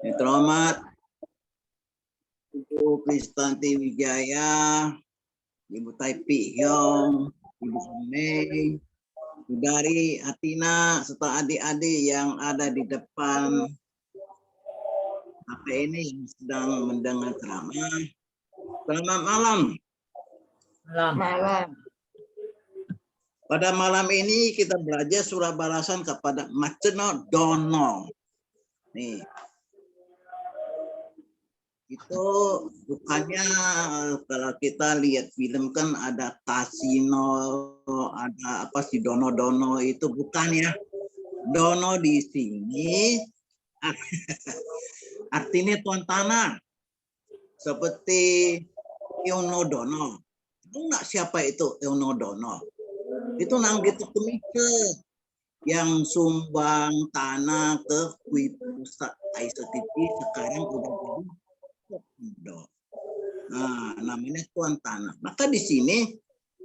Yang terhormat Ibu Kristanti Wijaya, Ibu Taipi Hyong, Ibu Mei, Saudari Atina, serta adik-adik yang ada di depan HP ini yang sedang mendengar ceramah. Selamat malam. Malam. Pada malam ini kita belajar surah balasan kepada Maceno Dono. Nih. Itu bukannya kalau kita lihat film kan ada kasino, ada apa sih Dono itu bukan ya. Dono di sini artinya tuan tanah. Seperti Yono Dono. Tahu nggak siapa itu Yono Dono? Itu Nanggito Kemike yang sumbang tanah ke Kui Pusat ICTP sekarang udah jadi. Nah, namanya tuan tanah. Maka di sini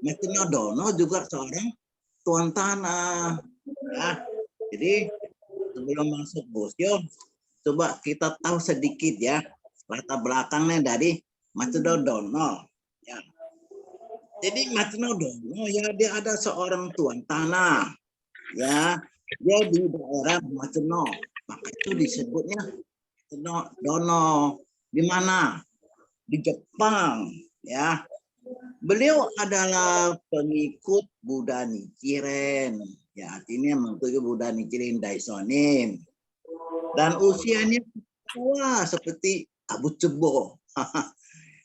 Maceno Dono juga seorang tuan tanah. Ya. Jadi sebelum masuk Bosyo, coba kita tahu sedikit ya latar belakangnya dari Maceno Dono. Ya. Jadi Maceno Dono ya dia ada seorang tuan tanah. Ya, dia di daerah Maceno. Maka itu disebutnya Maceno Dono. Di mana? Di Jepang, ya. Beliau adalah pengikut Buddha Nichiren. Ya, artinya mengikuti Buddha Nichiren Daishonin. Dan usianya tua seperti Abu Cebo.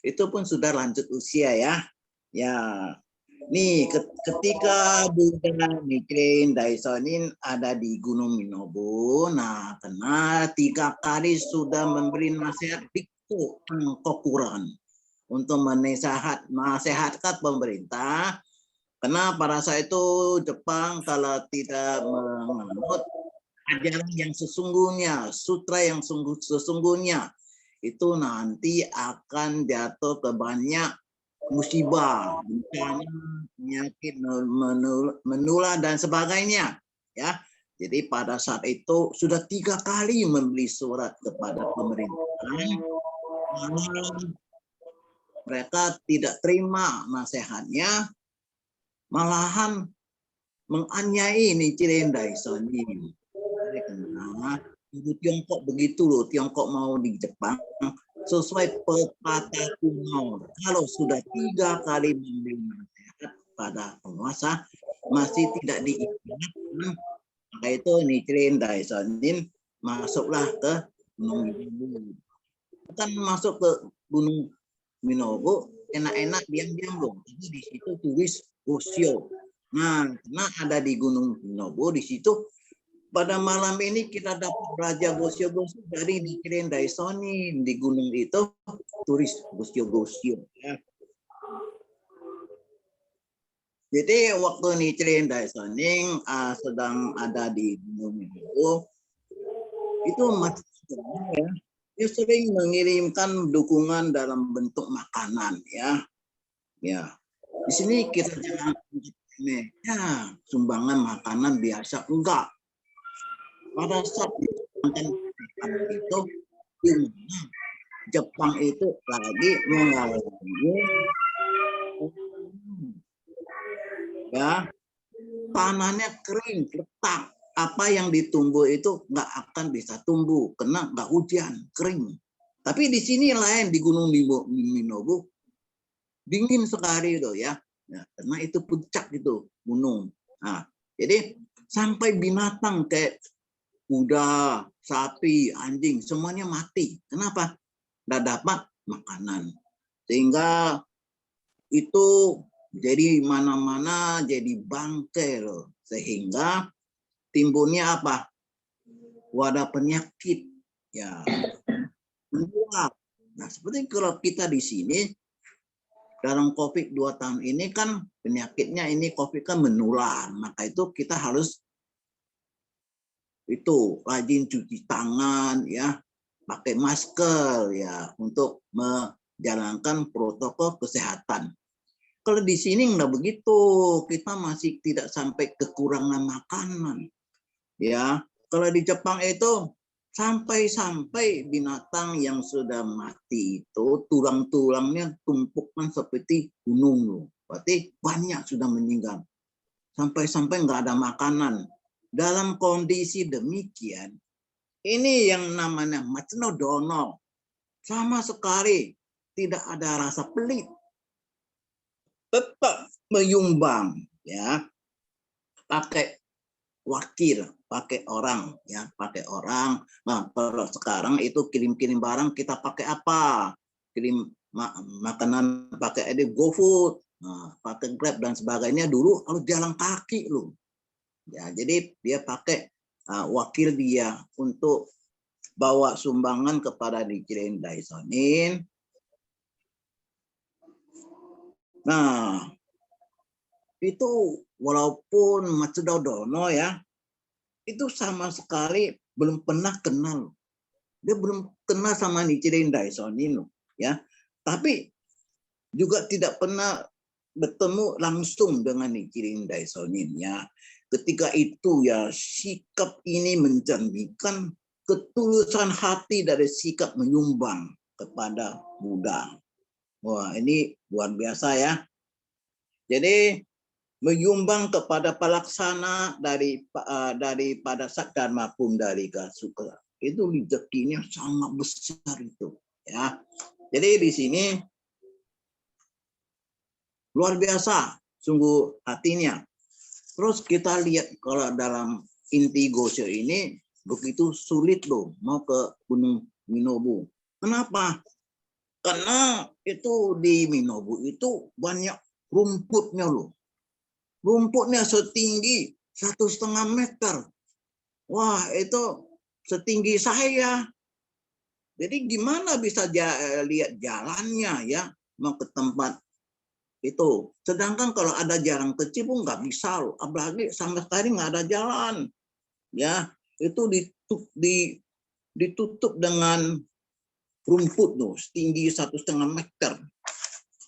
Itu pun sudah lanjut usia ya. Ya. Nih, ketika Buddha Nichiren Daishonin ada di Gunung Minobu, nah karena 3 kali sudah memberi nasihat Bikku Kokuran untuk menasehatkan pemerintah, karena pada saat itu Jepang kalau tidak menganut ajaran yang sesungguhnya, sutra yang sesungguhnya, itu nanti akan jatuh ke banyak musibah, bencana, penyakit menular dan sebagainya, ya. Jadi pada saat itu sudah 3 kali membeli surat kepada pemerintah. Mereka tidak terima nasihatnya, malahan menganiaya Nichiren Daishonin. Karena ibu Tiongkok begitu loh, Tiongkok mau di Jepang. Sesuai pepatah kuno, kalau sudah 3 kali memberi nasihat pada penguasa masih tidak diingatkan, maka itu Nichiren Daishonin masuklah ke Gunung Minobu. Bukan masuk ke Gunung Minobu enak-enak diam-diam loh. Jadi di situ tulis Gosyo. Nah, karena ada di Gunung Minobu di situ. Pada malam ini kita dapat belajar Gosyo dari Nichiren Daishonin di gunung itu tulis Gosyo. Ya. Jadi waktu Nichiren Daishonin sedang ada di gunung itu ya, dia sering mengirimkan dukungan dalam bentuk makanan ya. Ya. Di sini kita jangan ya, sumbangan makanan biasa enggak. Pada saat itu Jepang itu lagi mengalami ya tanahnya kering, retak. Apa yang ditumbuh itu nggak akan bisa tumbuh karena nggak hujan, kering. Tapi di sini lain di Gunung Minobu dingin sekali itu ya. Karena itu puncak itu gunung. Nah, jadi sampai binatang kayak kuda, sapi, anjing, semuanya mati. Kenapa? Tidak dapat makanan. Sehingga itu jadi mana-mana jadi bangkai loh. Sehingga timbulnya apa? Wadah penyakit. Ya. Menular. Nah, seperti kalau kita di sini dalam COVID 2 tahun ini kan penyakitnya ini COVID kan menular. Maka itu kita harus itu rajin cuci tangan ya, pakai masker ya untuk menjalankan protokol kesehatan. Kalau di sini nggak begitu, kita masih tidak sampai kekurangan makanan ya. Kalau di Jepang itu Sampai-sampai binatang yang sudah mati itu tulang-tulangnya tumpukan seperti gunung loh. Berarti banyak sudah meninggal. Sampai-sampai nggak ada makanan. Dalam kondisi demikian, ini yang namanya Macnodono. Sama sekali tidak ada rasa pelit. Tetap menyumbang, ya, pakai wakil, pakai orang, ya, pakai orang. Nah, kalau sekarang itu kirim-kirim barang kita pakai apa? Kirim makanan pakai GoFood, nah, pakai Grab dan sebagainya. Dulu harus jalan kaki loh. Ya, jadi dia pakai wakil dia untuk bawa sumbangan kepada Nichiren Daishonin. Nah, itu walaupun Macnodono ya, itu sama sekali belum pernah kenal. Dia belum kenal sama Nichiren Daishonin ya. Tapi juga tidak pernah bertemu langsung dengan Nichiren Daishonin ya. Ketika itu ya sikap ini mencerminkan ketulusan hati dari sikap menyumbang kepada Buddha. Wah, ini luar biasa ya. Jadi menyumbang kepada pelaksana daripada Sakdharma Pundarika Sukha. Itu rezekinya sangat besar itu, ya. Jadi di sini luar biasa sungguh hatinya. Terus kita lihat kalau dalam inti Gosho ini begitu sulit loh mau ke Gunung Minobu. Kenapa? Karena itu di Minobu itu banyak rumputnya loh. Rumputnya setinggi 1,5 meter. Wah, itu setinggi saya. Jadi gimana bisa lihat jalannya ya mau ke tempat itu. Sedangkan kalau ada jalan kecil pun nggak bisa loh. Apalagi sama sekali nggak ada jalan. Ya, itu ditutup dengan rumput tuh setinggi 1,5 meter.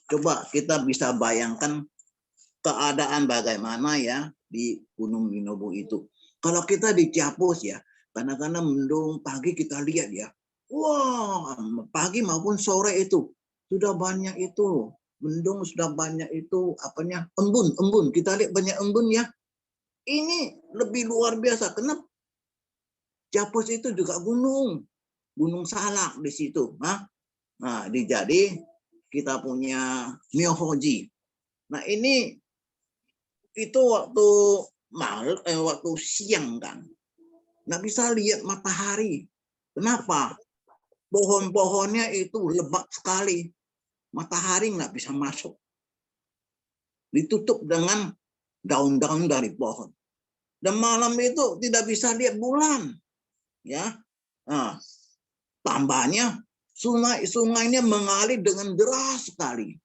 Coba kita bisa bayangkan keadaan bagaimana ya di Gunung Minobu itu. Kalau kita di Ciapus ya, kadang-kadang mendung pagi kita lihat ya. Wah, pagi maupun sore itu sudah banyak itu mendung, sudah banyak itu apanya embun. Kita lihat banyak embun ya. Ini lebih luar biasa. Kenapa? Ciapus itu juga gunung Salak di situ. Nah, jadi kita punya Myohoji. Nah, ini itu waktu siang kan. Nggak bisa lihat matahari. Kenapa? Pohon-pohonnya itu lebat sekali. Matahari nggak bisa masuk. Ditutup dengan daun-daun dari pohon. Dan malam itu tidak bisa lihat bulan. Ya. Nah, tambahnya sungainya mengalir dengan deras sekali.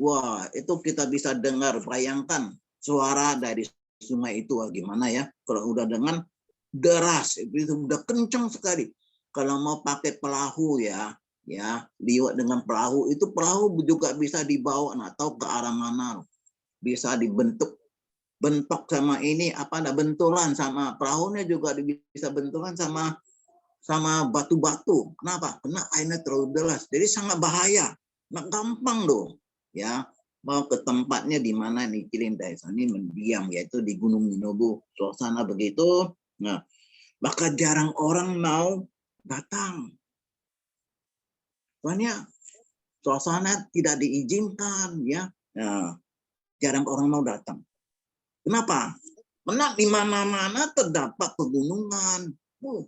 Wah, itu kita bisa dengar, bayangkan suara dari sungai itu gimana ya. Kalau udah dengan deras, itu udah kencang sekali. Kalau mau pakai perahu ya liwat dengan perahu, itu perahu juga bisa dibawa atau ke arah mana. Bisa bentok sama ini benturan sama perahunya juga bisa benturan sama batu-batu. Kenapa? Karena airnya terlalu deras. Jadi sangat bahaya. Nggak gampang loh. Ya, mau ke tempatnya di mana Nichiren Daishonin mendiam, yaitu di Gunung Minobu. Suasana begitu. Nah, maka jarang orang mau datang. Soalnya suasana tidak diizinkan, ya. Nah, jarang orang mau datang. Kenapa? Karena di mana-mana terdapat pegunungan.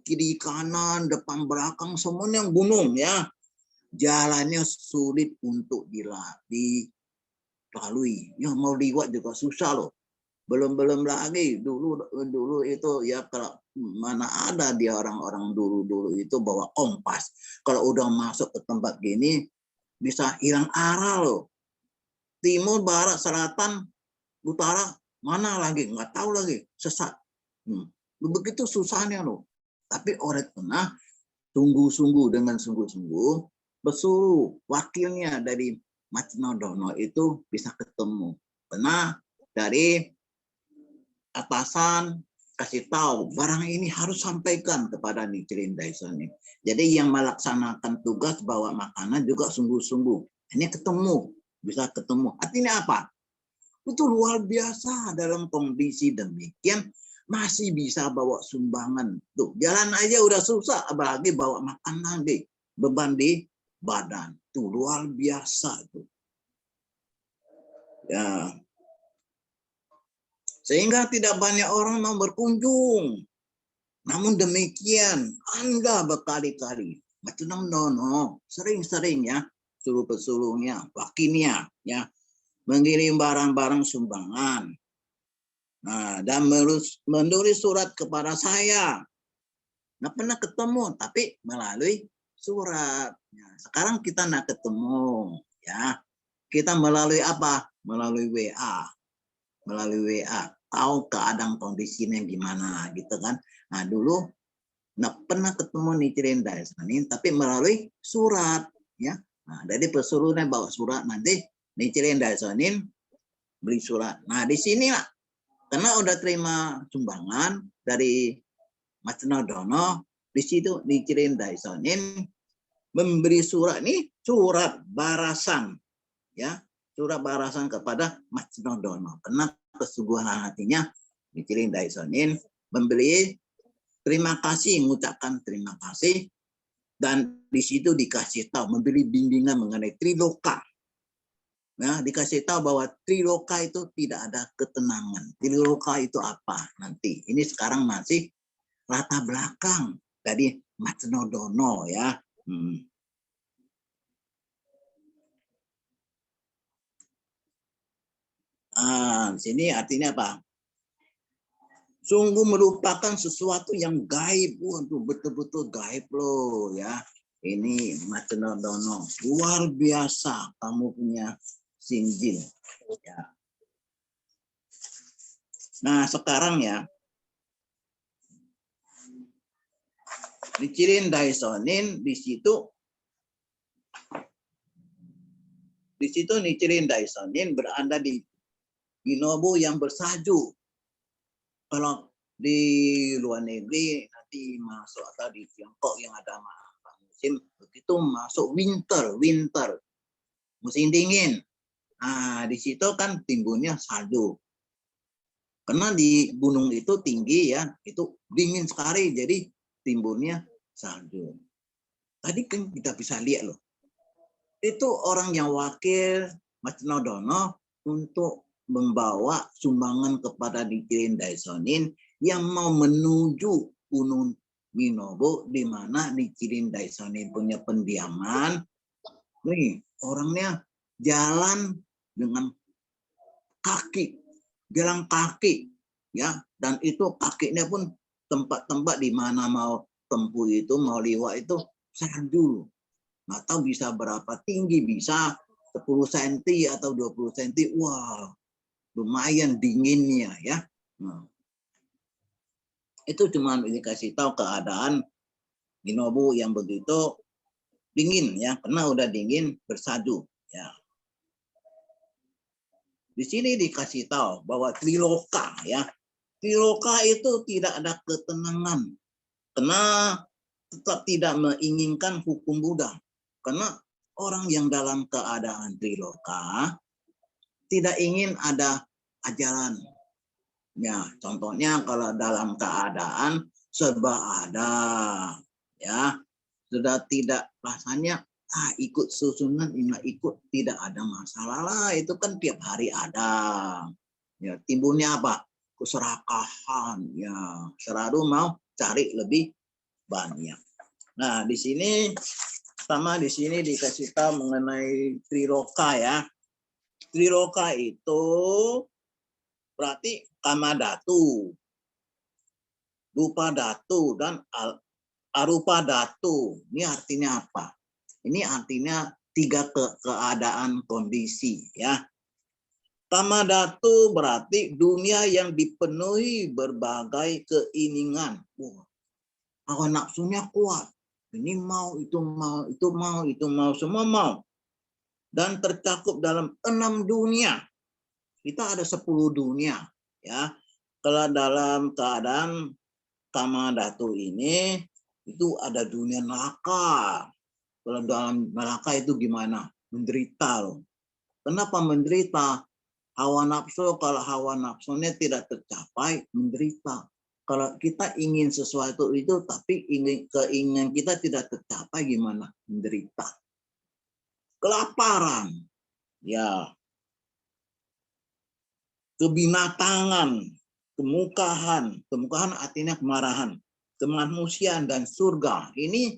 Kiri kanan, depan belakang semuanya gunung ya. Jalannya sulit untuk dilalui. Ya mau liwat juga susah loh. Belum lagi dulu itu ya, kalau mana ada dia orang-orang dulu itu bawa kompas. Kalau udah masuk ke tempat gini bisa hilang arah loh. Timur, barat, selatan, utara, mana lagi nggak tahu lagi, sesat. Begitu susahnya loh. Tapi oleh karena sungguh-sungguh dengan sungguh-sungguh bersuruh wakilnya dari Macnodono itu bisa ketemu. Karena dari atasan kasih tahu barang ini harus sampaikan kepada Nichiren Daishonin. Jadi yang melaksanakan tugas bawa makanan juga sungguh-sungguh. Ini ketemu, bisa ketemu. Artinya apa? Itu luar biasa dalam kondisi demikian masih bisa bawa sumbangan. Tuh, jalan aja udah susah, apalagi bawa makanan deh, beban di badan. Tuh luar biasa tuh. Ya, sehingga tidak banyak orang mau berkunjung. Namun demikian, Anda berkali-kali, macam nono, sering-sering ya, suruh pesulungnya, wakilnya, ya, mengirim barang-barang sumbangan. Nah, dan menulis surat kepada saya. Nggak pernah ketemu, tapi melalui surat. Ya, sekarang kita nak ketemu, ya. Kita melalui apa? Melalui WA. Melalui WA. Tahu keadaan kondisinya gimana, gitu kan. Nah, dulu nggak pernah ketemu Nichiren Daishonin, tapi melalui surat, ya. Nah, jadi pesuruhnya bawa surat, nanti Nichiren Daishonin beli surat. Nah, di sinilah karena udah terima sumbangan dari Matsuno Dono, di situ Nichiren Daishonin memberi surat ini surat barasan, ya, surat barasan kepada Matsuno Dono. Karena kesungguhan hatinya Nichiren Daishonin memberi terima kasih, mengucapkan terima kasih, dan di situ dikasih tahu memberi bimbingan mengenai Triloka. Nah, dikasih tahu bahwa Triloka itu tidak ada ketenangan. Triloka itu apa nanti? Ini sekarang masih latar belakang dari Matsuno Dono, ya. Sini artinya apa? Sungguh merupakan sesuatu yang gaib, waduh, betul-betul gaib loh, ya. Ini Matsuno Dono, luar biasa kamu punya Shinjin, ya. Nah, sekarang ya, Nichiren Daishonin di situ Nichiren Daishonin berada di Minobu yang bersalju. Kalau di luar negeri nanti masuk, atau di Tiongkok yang ada musim begitu masuk winter, musim dingin. Nah, di situ kan timbulnya salju. Karena di gunung itu tinggi, ya, itu dingin sekali, jadi timbulnya salju. Tadi kan kita bisa lihat loh, itu orang yang wakil Matsuno Dono untuk membawa sumbangan kepada Nichiren Daishonin yang mau menuju Gunung Minobu, di mana Nichiren Daishonin punya pendiaman. Nih, orangnya jalan dengan kaki, jalan kaki, ya, dan itu kakinya pun tempat-tempat di mana mau tempuh itu, mau lewat itu salju. Nggak tahu bisa berapa tinggi, bisa 10 cm atau 20 cm. Wah, lumayan dinginnya, ya. Nah, itu cuma dikasih tahu keadaan Minobu yang begitu dingin, ya, karena udah dingin bersalju, ya. Di sini dikasih tahu bahwa Triloka, ya, Triloka itu tidak ada ketenangan, karena tetap tidak menginginkan hukum Buddha. Karena orang yang dalam keadaan Triloka tidak ingin ada ajaran. Ya, contohnya kalau dalam keadaan serba ada, ya, sudah tidak rasanya ikut susunan, ikut, tidak ada masalah lah, itu kan tiap hari ada. Ya, timbulnya apa? Keserakahan, ya, selalu mau cari lebih banyak. Nah, di sini dikasih tahu mengenai Triloka, ya. Triloka itu berarti Kama Dhatu, Rupa Dhatu, dan Arupa Dhatu. Ini artinya apa? Ini artinya 3 keadaan kondisi, ya. Kama Dhatu berarti dunia yang dipenuhi berbagai keinginan. Kalau nafsunya kuat, ini mau, itu mau, itu mau, itu mau, semua mau. Dan tercakup dalam 6 dunia. Kita ada 10 dunia, ya. Kalau dalam keadaan kama dhatu ini itu ada dunia neraka. Kalau dalam neraka itu gimana? Menderita loh. Kenapa menderita? Hawa nafsu, kalau hawa nafsunya tidak tercapai, menderita. Kalau kita ingin sesuatu itu, tapi keinginan kita tidak tercapai, gimana? Menderita. Kelaparan, ya. Kebinatangan, kemukahan artinya kemarahan, kemanusiaan dan surga. Ini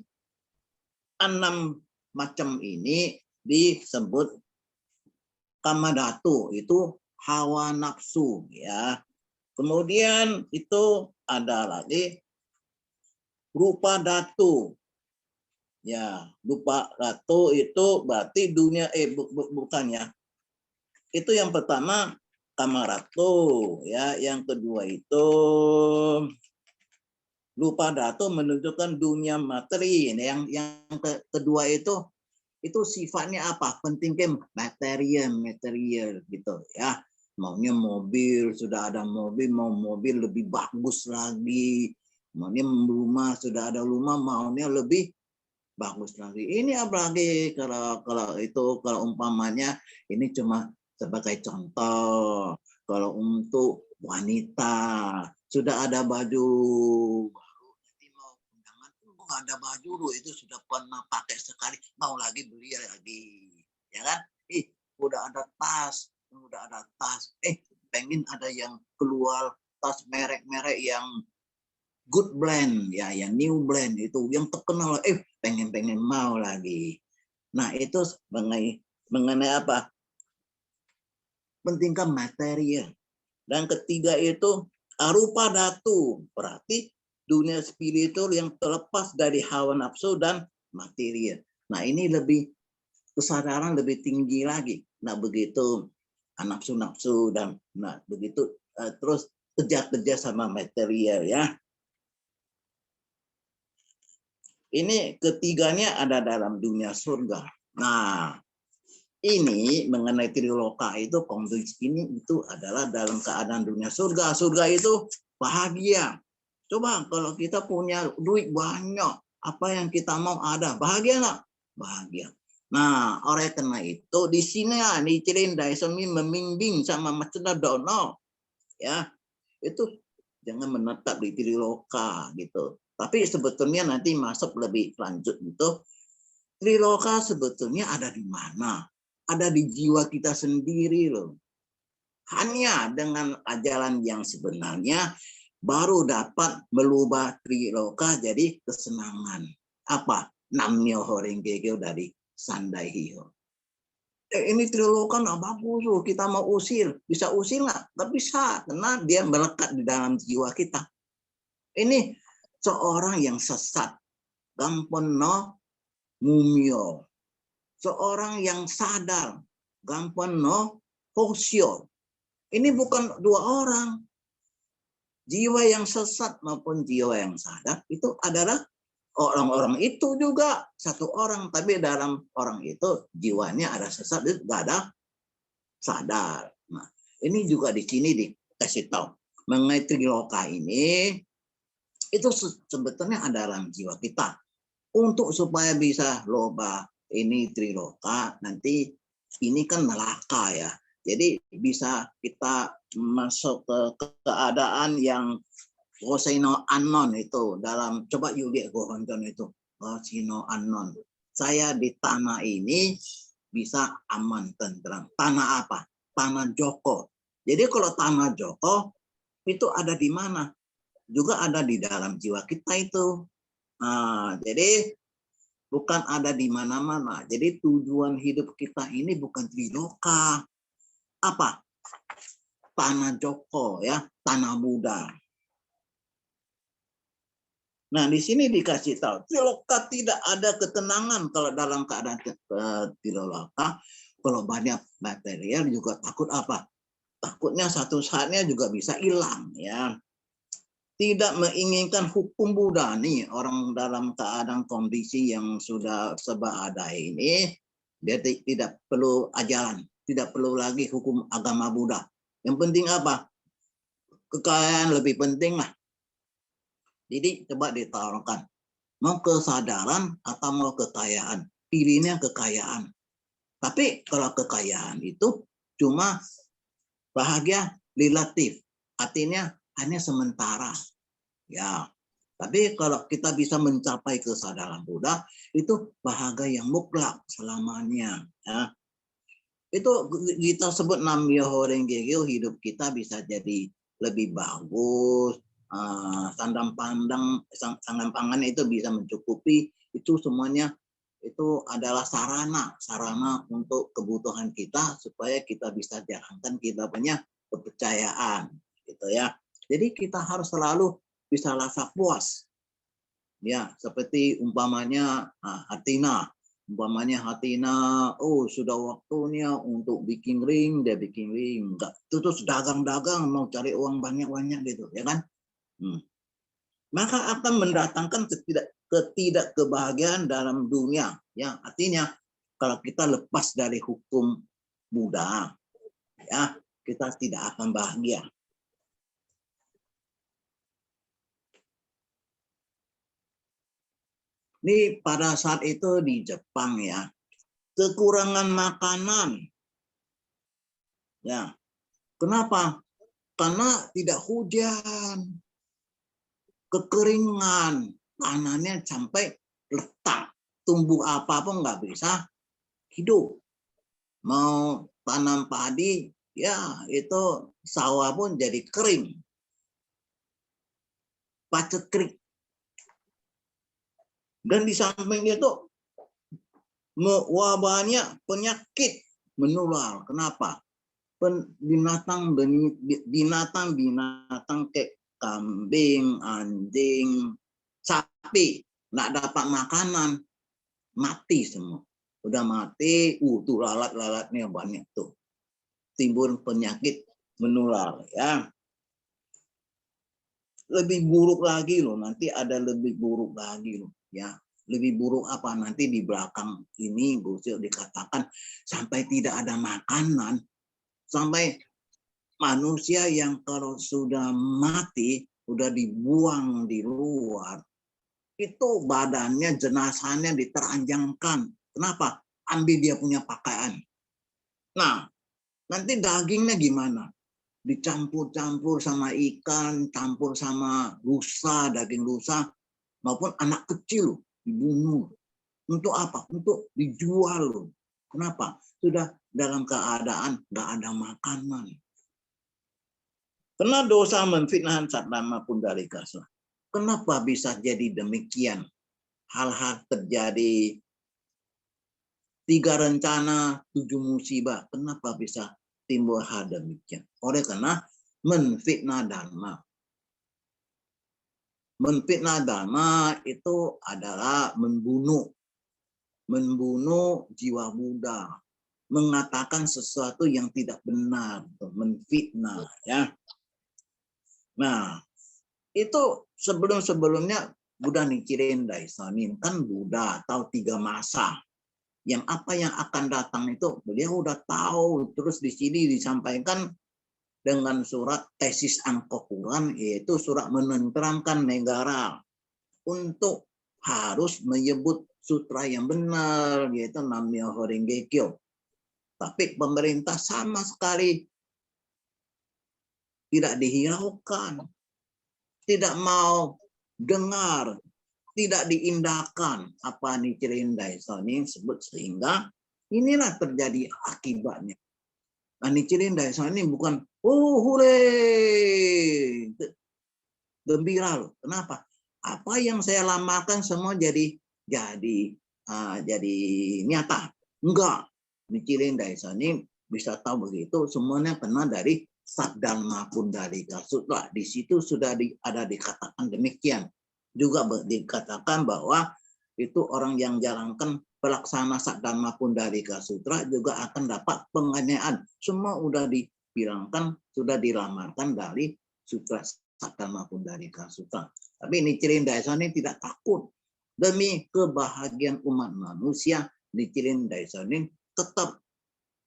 6 macam ini disebut kama dhatu, itu hawa nafsu, ya. Kemudian itu ada lagi rupa dhatu. Ya, rupa dhatu itu berarti dunia bukan ya. Itu yang pertama kama dhatu, ya. Yang kedua itu rupa dhatu menunjukkan dunia materi. Yang kedua itu sifatnya apa? Pentingnya material gitu ya. Maunya mobil, sudah ada mobil, mau mobil lebih bagus lagi. Maunya rumah, sudah ada rumah, maunya lebih bagus lagi. Ini apalagi kalau umpamanya ini cuma sebagai contoh. Kalau untuk wanita sudah ada baju baru, nanti mau undangan nggak ada baju lu, itu sudah pernah pakai sekali, mau lagi beli lagi, ya kan? Udah ada tas, pengen ada yang keluar tas merek-merek yang good brand, ya, yang new brand itu yang terkenal, pengen mau lagi. Nah itu mengenai apa? Pentingkan material. Dan ketiga itu arupa dhatu, berarti dunia spiritual yang terlepas dari hawa nafsu dan material. Nah ini lebih kesadaran lebih tinggi lagi. Nah begitu nafsu dan begitu terus kerja sama material, ya. Ini ketiganya ada dalam dunia surga. Nah ini mengenai triloka itu kondisi ini itu adalah dalam keadaan dunia surga. Surga itu bahagia. Coba kalau kita punya duit banyak, apa yang kita mau ada, bahagia nggak? Bahagia. Nah, oleh karena itu di sini di Cirindai Semi membimbing sama Macena Dono, ya, itu jangan menetap di triloka gitu. Tapi sebetulnya nanti masuk lebih lanjut itu triloka sebetulnya ada di mana? Ada di jiwa kita sendiri loh. Hanya dengan ajaran yang sebenarnya baru dapat merubah triloka jadi kesenangan. Apa? Namnyo Horinggege dari Sandai Hiyo. Ini triloka nggak bagus loh, kita mau usir. Bisa usir nggak? Nggak bisa, karena dia melekat di dalam jiwa kita. Ini seorang yang sesat. Gampon no mumio. Seorang yang sadar, gampang no hosyo. Ini bukan dua orang. Jiwa yang sesat maupun jiwa yang sadar itu adalah orang-orang itu juga satu orang, tapi dalam orang itu jiwanya ada sesat, itu nggak ada sadar. Nah, ini juga di sini dikasih tahu mengenai triloka ini itu sebetulnya ada dalam jiwa kita. Untuk supaya bisa loba ini triloka, nanti ini kan neraka ya. Jadi bisa kita masuk ke keadaan yang Goseno Anon itu dalam, coba yuk lihat Gohonton itu Goseno Anon. Saya di tanah ini bisa aman tentram. Tanah apa? Tanah Joko. Jadi kalau tanah Joko itu ada di mana? Juga ada di dalam jiwa kita itu. Nah, jadi bukan ada di mana-mana. Jadi tujuan hidup kita ini bukan triloka. Apa? Tanah Joko, ya, tanah Buddha. Nah, di sini dikasih tahu, triloka tidak ada ketenangan kalau dalam keadaan triloka. Kalau banyak material juga takut apa? Takutnya satu saatnya juga bisa hilang, ya. Tidak menginginkan hukum Buddha nih, orang dalam keadaan kondisi yang sudah serba ada ini, dia tidak perlu ajaran, tidak perlu lagi hukum agama Buddha. Yang penting apa? kekayaan lebih penting lah. Jadi coba ditaruhkan, mau kesadaran atau mau kekayaan? Pilihnya kekayaan. Tapi kalau kekayaan itu cuma bahagia relatif, artinya hanya sementara. Ya, tapi kalau kita bisa mencapai kesadaran Buddha, itu bahagia yang mutlak selamanya. Ya. Itu kita sebut Nam-myoho Renge Kyo, hidup kita bisa jadi lebih bagus, sandang pangan itu bisa mencukupi, itu semuanya itu adalah sarana untuk kebutuhan kita supaya kita bisa jalankan kita punya kepercayaan, gitu ya. Jadi kita harus selalu bisa rasa puas, ya, seperti umpamanya Athena. Umpamanya Hatina, oh sudah waktunya untuk bikin ring, dia bikin ring. Enggak, terus dagang-dagang mau cari uang banyak-banyak gitu, ya kan? Maka akan mendatangkan ketidakkebahagiaan dalam dunia. Ya, artinya kalau kita lepas dari hukum Buddha, ya kita tidak akan bahagia. Ini pada saat itu di Jepang ya, kekurangan makanan. Ya, kenapa? Karena tidak hujan, kekeringan, tanahnya sampai letak, tumbuh apapun nggak bisa hidup. Mau tanam padi, ya itu sawah pun jadi kering, paceklik. Dan di samping itu wabahnya penyakit menular. Kenapa? Binatang kayak kambing, anjing, sapi nggak dapat makanan, mati semua. Udah mati, tuh lalat-lalatnya banyak tuh. Timbul penyakit menular ya. Lebih buruk lagi loh, nanti ada lebih buruk lagi loh ya. Lebih buruk apa nanti di belakang ini Gus dikatakan sampai tidak ada makanan, sampai manusia yang kalau sudah mati udah dibuang di luar, itu badannya jenazahnya diteranjangkan. Kenapa? Ambil dia punya pakaian. Nah, nanti dagingnya gimana? Dicampur-campur sama ikan, campur sama rusa, daging rusa, maupun anak kecil dibunuh. Untuk apa? Untuk dijual. Kenapa? Sudah dalam keadaan nggak ada makanan. Karena dosa memfitnah Saddhamma Pundalika. Kenapa bisa jadi demikian? Hal-hal terjadi, 3 rencana, 7 musibah. Kenapa bisa timbul hal demikian? Oleh karena menfitnah dharma. Menfitnah dharma itu adalah membunuh jiwa Buddha, mengatakan sesuatu yang tidak benar, menfitnah ya. Nah, itu sebelumnya Buddha Nichiren Daishonin kan Buddha tahu 3 masa. Yang apa yang akan datang itu beliau udah tahu. Terus di sini disampaikan dengan surat tesis Angkokuran, yaitu surat menenteramkan negara untuk harus menyebut sutra yang benar, yaitu Nam-myoho Renge Kyo. Tapi pemerintah sama sekali tidak dihiraukan, tidak mau dengar, tidak diindahkan apa Nichiren Daishonin sebut, sehingga inilah terjadi akibatnya. Nah, Nichiren Daishonin bukan hore gembira loh. Kenapa? Apa yang saya lamakan semua jadi nyata. Enggak. Nichiren Daishonin bisa tahu begitu semuanya kena dari Saddhamma Pundalika Sutra. Di situ sudah ada dikatakan demikian. Juga dikatakan bahwa itu orang yang jalankan pelaksana Saddhamma Pundalika Sutra juga akan dapat penganiayaan. Semua sudah dibilangkan, sudah diramalkan dari sutra Saddhamma Pundalika Sutra. Tapi Nichiren Daishonin tidak takut. Demi kebahagiaan umat manusia, Nichiren Daishonin tetap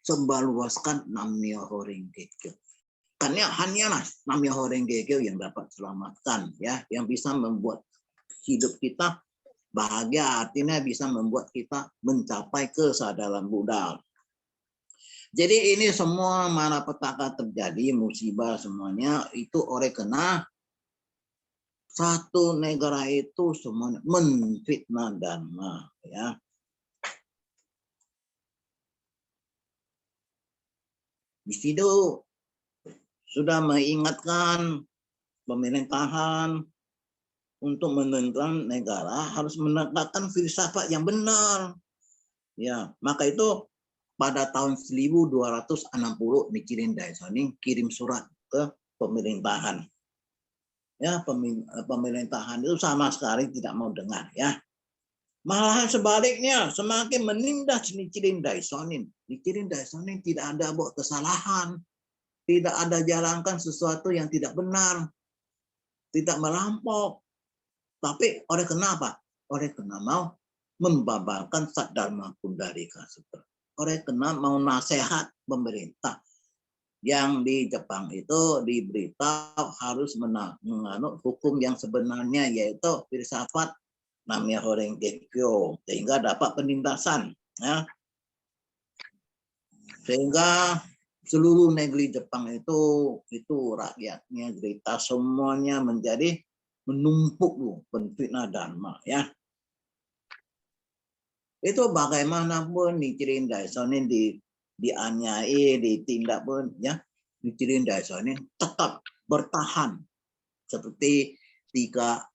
sembaluaskan Nam-myoho Renge Kyo. hanyalah Namyo Renge Kyo yang dapat selamatkan, ya, yang bisa membuat hidup kita bahagia, artinya bisa membuat kita mencapai kesadaran Buddha. Jadi ini semua malapetaka terjadi, musibah semuanya itu oleh karena satu negara itu semuanya menfitnah Dharma, ya. Di situ sudah mengingatkan pemerintahan untuk menentukan negara harus menegakkan filsafat yang benar. Ya, maka itu pada tahun 1260 Nichiren Daishonin kirim surat ke pemerintahan. Ya, pemerintahan itu sama sekali tidak mau dengar, ya. Malahan sebaliknya semakin menindas Nichiren Daishonin. Nichiren Daishonin tidak ada buat kesalahan, tidak ada jalankan sesuatu yang tidak benar, tidak merampok. Tapi oleh kenapa? Oleh karena mau membabarkan Saddharma Pundalika Sutra. Oleh karena mau nasihat pemerintah yang di Jepang itu diberitahu harus menganut hukum yang sebenarnya, yaitu filsafat Namyo Renge Kyo, sehingga dapat penindasan, ya. Sehingga seluruh negeri Jepang itu rakyatnya, cerita semuanya menjadi menumpuk penfitnah Dharma, ya. Itu bagaimanapun Nichiren Daishonin dianiaya, ditindak pun, ya, Nichiren Daishonin tetap bertahan seperti tiga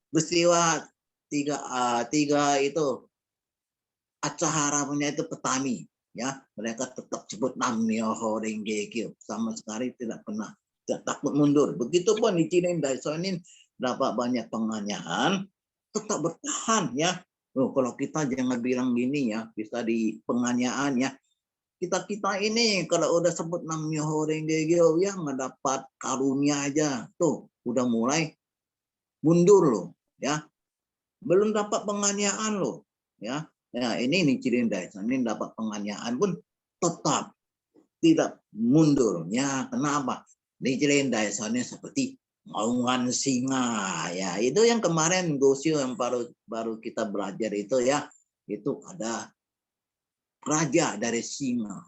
peristiwa, tiga itu Acahara punya itu petani, ya, mereka tetap sebut Namyo Renge Kyo, sama sekali tidak pernah takut mundur. Begitupun Nichiren Daishonin dapat banyak penganiayaan, tetap bertahan, ya. Kalau kita jangan bilang gini, ya, bisa di penganiayaan, ya. Kita ini kalau udah sebut Namyo Renge Kyo, ya, nggak dapat karunia aja tuh udah mulai mundur loh, ya. Belum dapat penganiayaan loh, ya. Ya, ini Nichiren Daishonin dapat penganiayaan pun tetap tidak mundur. Ya, kenapa? Nichiren Daishonin seperti maungan singa, ya. Itu yang kemarin Gosyo yang baru kita belajar itu, ya. Itu ada raja dari singa.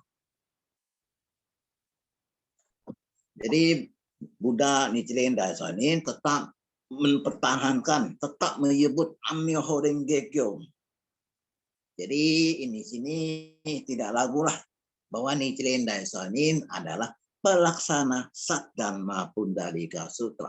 Jadi Buddha Nichiren Daishonin tetap mempertahankan, tetap menyebut Namyo Renge Kyo. Jadi ini sini tidak ragulah bahwa Nichiren Daishonin adalah pelaksana Saddharma Pundalika Sutra.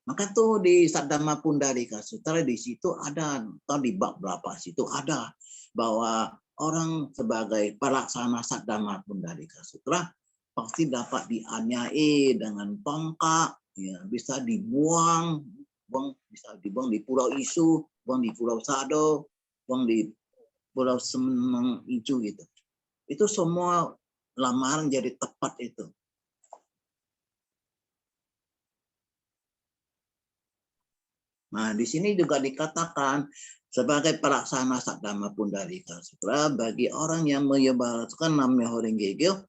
Maka tuh di Saddharma Pundalika Sutra di situ ada, atau di bab berapa situ ada bahwa orang sebagai pelaksana Saddharma Pundalika Sutra pasti dapat dianiaya dengan tongkat, ya, bisa dibuang, bisa dibuang di Pulau Isu, buang di Pulau Sado, buang di Pulau Semang Hijau gitu. Itu semua lamaran jadi tepat itu. Nah, di sini juga dikatakan sebagai pelaksana Saddharma Pundalika Sutra bagi orang yang menyebarkan Namyo Renge Kyo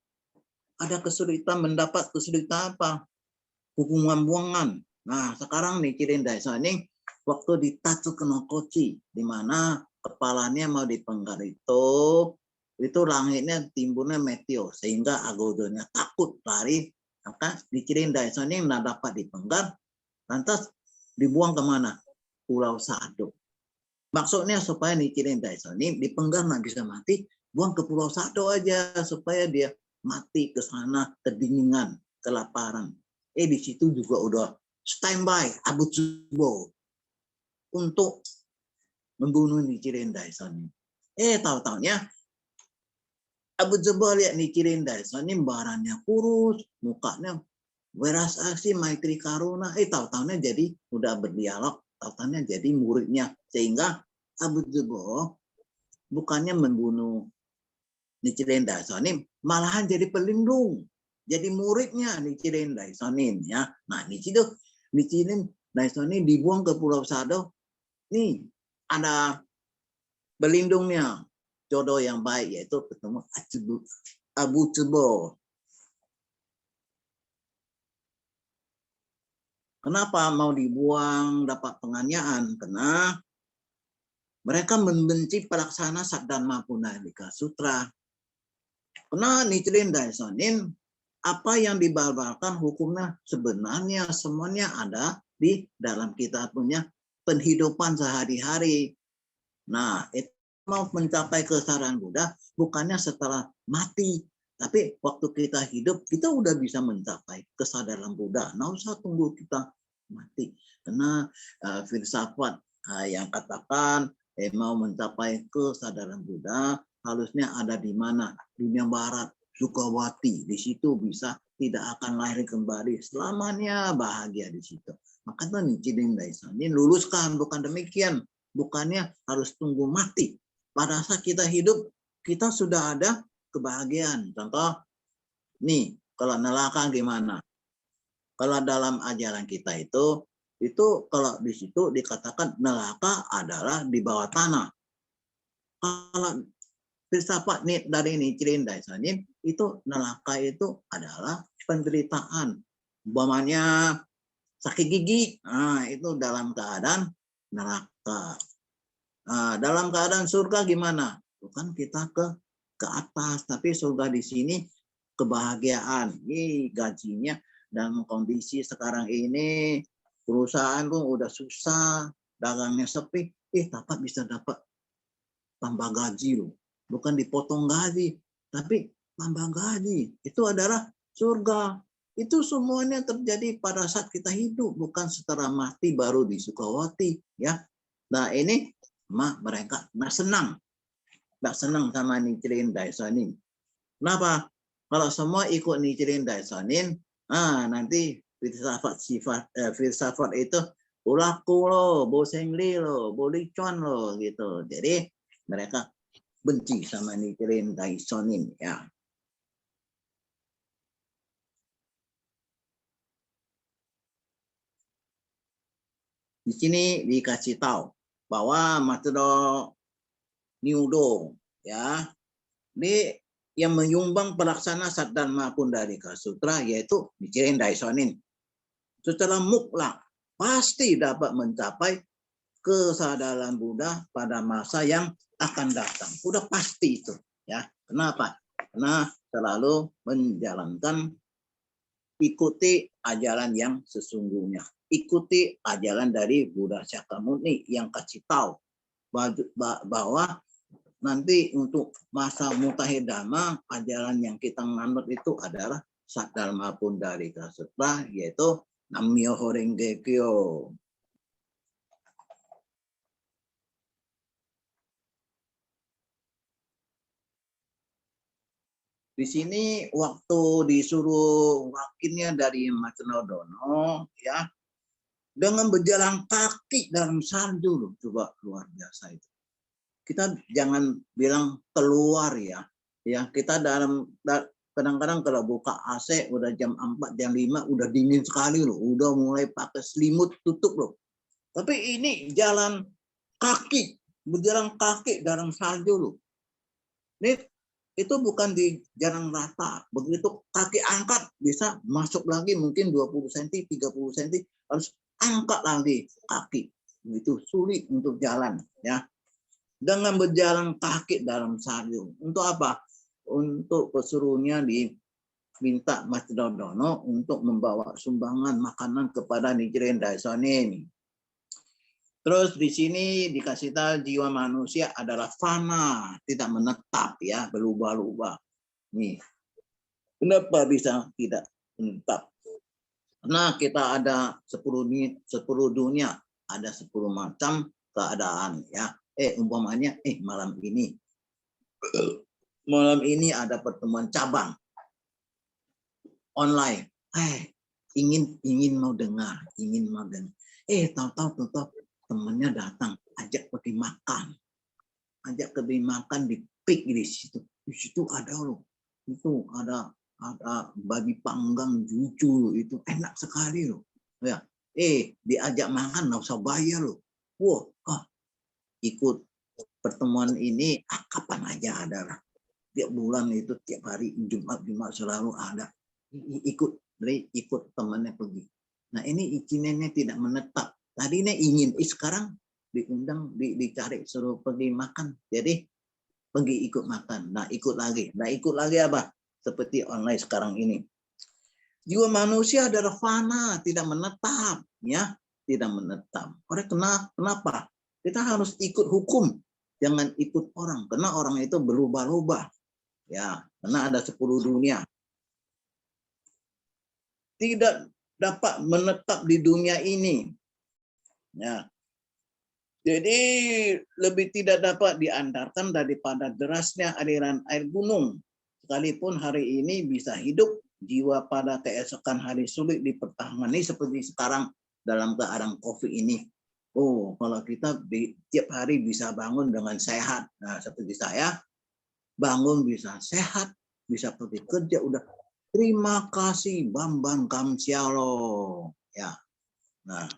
ada kesulitan, mendapat kesulitan apa? Hukuman buangan. Nah, sekarang Nichiren Daishonin waktu di Tatsuki no Kochi, di mana kepalanya mau dipenggal itu langitnya timbulnya meteor sehingga agodonya takut lari, maka Nichiren Daishonin tidak dapat dipenggal, lantas dibuang kemana? Pulau Sado. Maksudnya supaya Nichiren Daishonin dipenggal nggak bisa mati, buang ke Pulau Sado aja supaya dia mati ke sana kedinginan, kelaparan. Di situ juga udah standby Abu Tsubo untuk membunuh Nichiren Daishonin. Tahu-taunya Abu Tsubo lihat Nichiren Daishonin badannya kurus, mukanya weras asih, maitri karuna. Tahu-taunya jadi udah berdialog, tahu-taunya jadi muridnya, sehingga Abu Tsubo bukannya membunuh Nichiren Daishonin, malahan jadi pelindung, jadi muridnya Nichiren Daishonin, ya. Nah, di situ Nichiren Daishonin dibuang ke Pulau Sado. Nih ada pelindungnya, jodoh yang baik, yaitu ketemu Abu Tsubo. Kenapa mau dibuang dapat penganiayaan? Karena mereka membenci pelaksana Saddharma Pundarika Sutra. Karena Nichiren Daishonin, apa yang dibabarkan hukumnya sebenarnya semuanya ada di dalam kita punya penghidupan sehari-hari. Nah, itu mau mencapai kesadaran Buddha bukannya setelah mati, tapi waktu kita hidup kita udah bisa mencapai kesadaran Buddha. Nggak usah tunggu kita mati. Karena filsafat yang katakan mau mencapai kesadaran Buddha harusnya ada di mana? Dunia barat, Sukawati. Di situ bisa tidak akan lahir kembali. Selamanya bahagia di situ. Makanya Nichiren Daishonin luluskan, bukan demikian. Bukannya harus tunggu mati. Pada saat kita hidup, kita sudah ada kebahagiaan. Contoh, nih, kalau neraka gimana? Kalau dalam ajaran kita itu kalau di situ dikatakan neraka adalah di bawah tanah. Kalau filsafat dari Nichiren Daishonin itu neraka itu adalah penderitaan. Umpamanya sakit gigi, nah itu dalam keadaan neraka. Nah, dalam keadaan surga gimana? Bukan kita ke atas, tapi surga di sini kebahagiaan. Ini gajinya dalam kondisi sekarang ini perusahaan pun udah susah, dagangnya sepi, dapat bisa dapat tambah gaji loh. Bukan dipotong gaji, tapi tambah gaji. Itu adalah surga. Itu semuanya terjadi pada saat kita hidup, bukan setelah mati baru di Sukawati, ya. Nah, ini mereka nggak senang sama Nichiren Daishonin. Kenapa? Kalau semua ikut Nichiren Daishonin, nanti filsafat itu ulaku lo, bosengli lo, bolicuan lo gitu. Jadi mereka benci sama Nichiren Daishonin, ya. Di sini dikasih tahu bahwa Matsudo Nyudo, ya, ini yang menyumbang pelaksana Saddharma Pundarika Sutra yaitu Nichiren Daishonin. Secara mutlak pasti dapat mencapai kesadaran Buddha pada masa yang akan datang. Udah pasti itu, ya. Kenapa? Karena selalu menjalankan ikuti ajaran yang sesungguhnya. Ikuti ajaran dari Buddha Shakyamuni yang kasih tahu bahwa nanti untuk masa mutakhir dhamma, ajaran yang kita nganut itu adalah Saddharma Pundarika Sutra, yaitu Nam-myoho Renge Kyo. Di sini waktu disuruh wakilnya dari Macenodono, ya, dengan berjalan kaki dalam salju, coba luar biasa itu. Kita jangan bilang keluar, ya. Ya, kita kadang-kadang kalau buka AC udah jam 4, jam 5 udah dingin sekali loh, udah mulai pakai selimut tutup loh. Tapi ini jalan kaki, berjalan kaki dalam salju loh. Ini itu bukan di jalan rata. Begitu kaki angkat bisa masuk lagi mungkin 20 cm, 30 cm, harus angkat lagi kaki. Itu sulit untuk jalan, ya. Dengan berjalan kaki dalam salju. Untuk apa? Untuk pesuruhnya diminta Macenodono untuk membawa sumbangan makanan kepada Nichiren Daishonin. Terus di sini dikasih tahu jiwa manusia adalah fana, tidak menetap, ya, berubah-ubah. Nih, kenapa bisa tidak menetap? Karena kita ada 10 dunia, ada 10 macam keadaan, ya. Umpamanya malam ini ada pertemuan cabang online. Ingin mau dengar. Tahu-tahu temannya datang, ajak pergi makan di pik di situ. Di situ ada loh. Itu ada babi panggang juju itu enak sekali loh. Ya. Diajak makan nggak usah bayar loh. Wah, ikut pertemuan ini kapan aja ada lah. Tiap bulan itu tiap hari Jumat selalu ada. Ikut temannya pergi. Nah ini izinnya tidak menetap. Tadinya ingin, sekarang diundang, dicari, suruh pergi makan. Jadi pergi ikut makan. Nah ikut lagi. Nah ikut lagi apa? Seperti online sekarang ini. Jiwa manusia adalah fana, tidak menetap, ya, tidak menetap. Kenapa? Kita harus ikut hukum, jangan ikut orang, karena orang itu berubah-ubah, ya, karena ada 10 dunia. Tidak dapat menetap di dunia ini, ya. Jadi lebih tidak dapat diandalkan daripada derasnya aliran air gunung. Sekalipun hari ini bisa hidup, jiwa pada keesokan hari sulit dipertangani seperti sekarang dalam keadaan COVID ini. Oh, kalau kita tiap hari bisa bangun dengan sehat. Nah, seperti saya, bangun bisa sehat, bisa pergi kerja, udah. Terima kasih Bambang Kamsialo. Ya. Nah,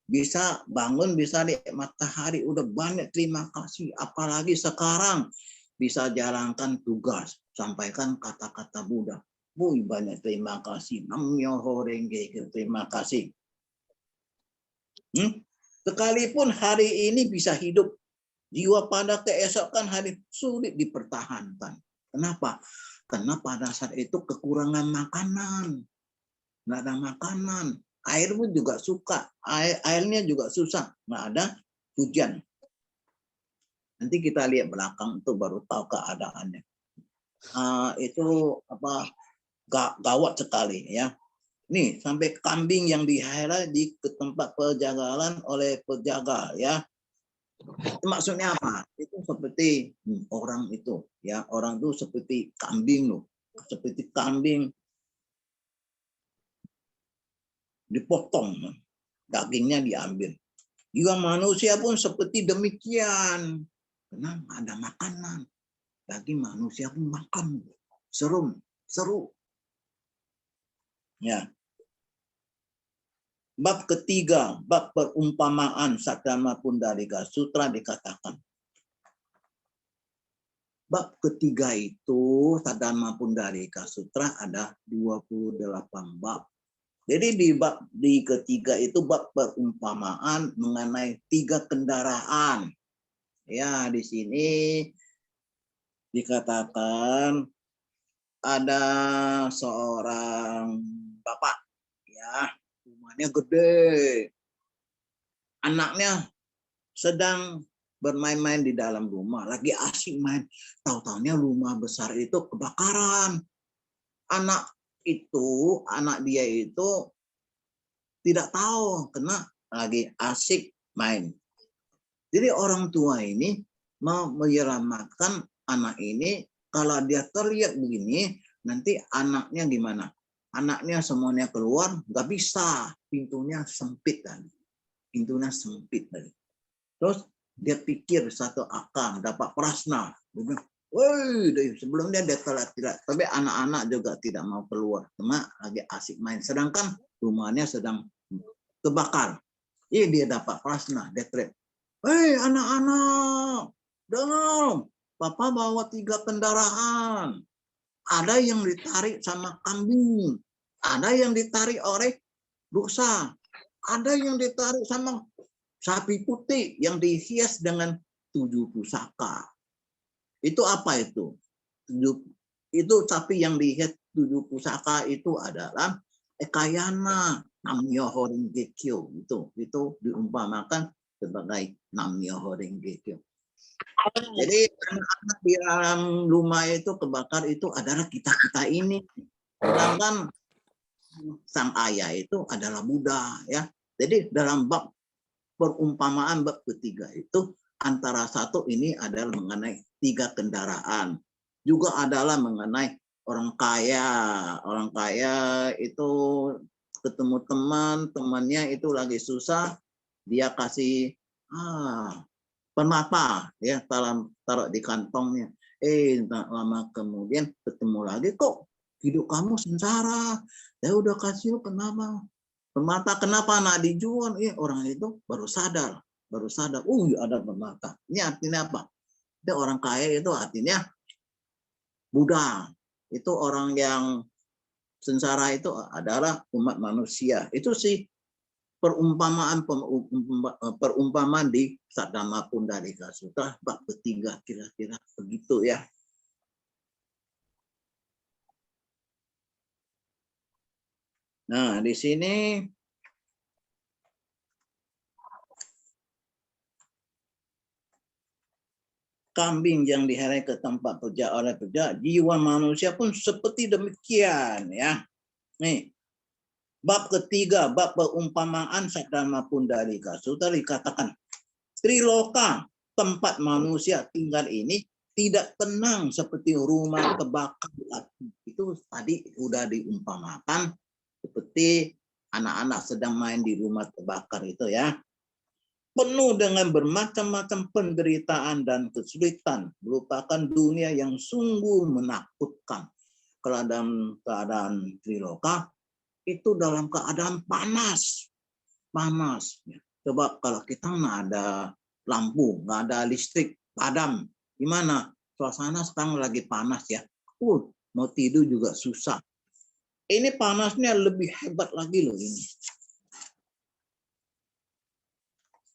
bisa bangun, bisa lihat matahari, udah banyak terima kasih. Apalagi sekarang bisa jalankan tugas, sampaikan kata-kata Buddha. Banyak terima kasih. Nam-myoho Renge Kyo, terima kasih. Sekalipun hari ini bisa hidup, jiwa pada keesokan hari sulit dipertahankan. Kenapa? Karena pada saat itu kekurangan makanan. Nggak ada makanan. Air pun juga suka. Airnya juga susah. Nggak ada hujan. Nanti kita lihat belakang itu baru tahu keadaannya. Itu apa gawat sekali ya. Nih sampai kambing yang dihela di ke tempat penjagalan oleh penjaga ya. Maksudnya apa? Itu seperti orang itu ya, orang itu seperti kambing loh. Seperti kambing dipotong, dagingnya diambil. Juga manusia pun seperti demikian. Karena ada makanan. Daging manusia pun makan. Seru. Ya. Bab ketiga, bab perumpamaan Saddharma Pundalika Sutra dikatakan. Bab ketiga itu Saddharma Pundalika Sutra ada 28 bab. Jadi di ketiga itu bab perumpamaan mengenai 3 kendaraan. Ya, di sini dikatakan ada seorang bapak ya, rumahnya gede. Anaknya sedang bermain-main di dalam rumah, lagi asik main. Tahu-tahunya rumah besar itu kebakaran. Anak dia itu tidak tahu karena lagi asik main. Jadi orang tua ini mau menyelamatkan anak ini. Kalau dia teriak begini, nanti anaknya gimana? Anaknya semuanya keluar, nggak bisa. Pintunya sempit tadi. Terus dia pikir satu akal, dapat prasna. Sebelumnya dia tidak, tapi anak-anak juga tidak mau keluar, cuma lagi asik main. Sedangkan rumahnya sedang kebakar. Dia dapat prasna, dia teriak, anak-anak, dengar, Papa bawa 3 kendaraan. Ada yang ditarik sama kambing, ada yang ditarik oleh rusa, ada yang ditarik sama sapi putih yang dihias dengan 7 pusaka. Itu apa itu? Itu sapi yang dihias 7 pusaka itu adalah ekayana Nam-myoho Renge Kyo. Itu diumpamakan sebagai Nam-myoho Renge Kyo. Jadi anak-anak di dalam rumah itu kebakar itu adalah kita ini. Sedangkan sang ayah itu adalah Buddha ya. Jadi dalam bab perumpamaan bab ketiga itu antara satu ini adalah mengenai 3 kendaraan. Juga adalah mengenai orang kaya. Orang kaya itu ketemu temannya itu lagi susah, dia kasih permata ya, taruh di kantongnya. Tak lama kemudian ketemu lagi, kok hidup kamu sengsara. Ya udah kasih, kenapa? Permata, kenapa nak dijual? Orang itu baru sadar. Ada permata. Ini artinya apa? Itu orang kaya itu artinya Buddha. Itu orang yang sengsara itu adalah umat manusia. Itu sih perumpamaan di Saddhamma Pundalika Sutta bab ketiga, kira-kira begitu ya. Nah, di sini kambing yang diherai ke tempat kerja oleh kerja, jiwa manusia pun seperti demikian ya. Nih, bab ketiga, bab perumpamaan Saddhamma Pundalika Sutta dikatakan, Triloka, tempat manusia tinggal ini tidak tenang seperti rumah terbakar. Itu tadi udah diumpamakan seperti anak-anak sedang main di rumah terbakar itu ya. Penuh dengan bermacam-macam penderitaan dan kesulitan, merupakan dunia yang sungguh menakutkan. Kalau dalam keadaan Triloka, itu dalam keadaan panas. Panas. Coba kalau kita nggak ada lampu, nggak ada listrik, padam, gimana? Suasana sekarang lagi panas ya. Mau tidur juga susah. Ini panasnya lebih hebat lagi loh ini.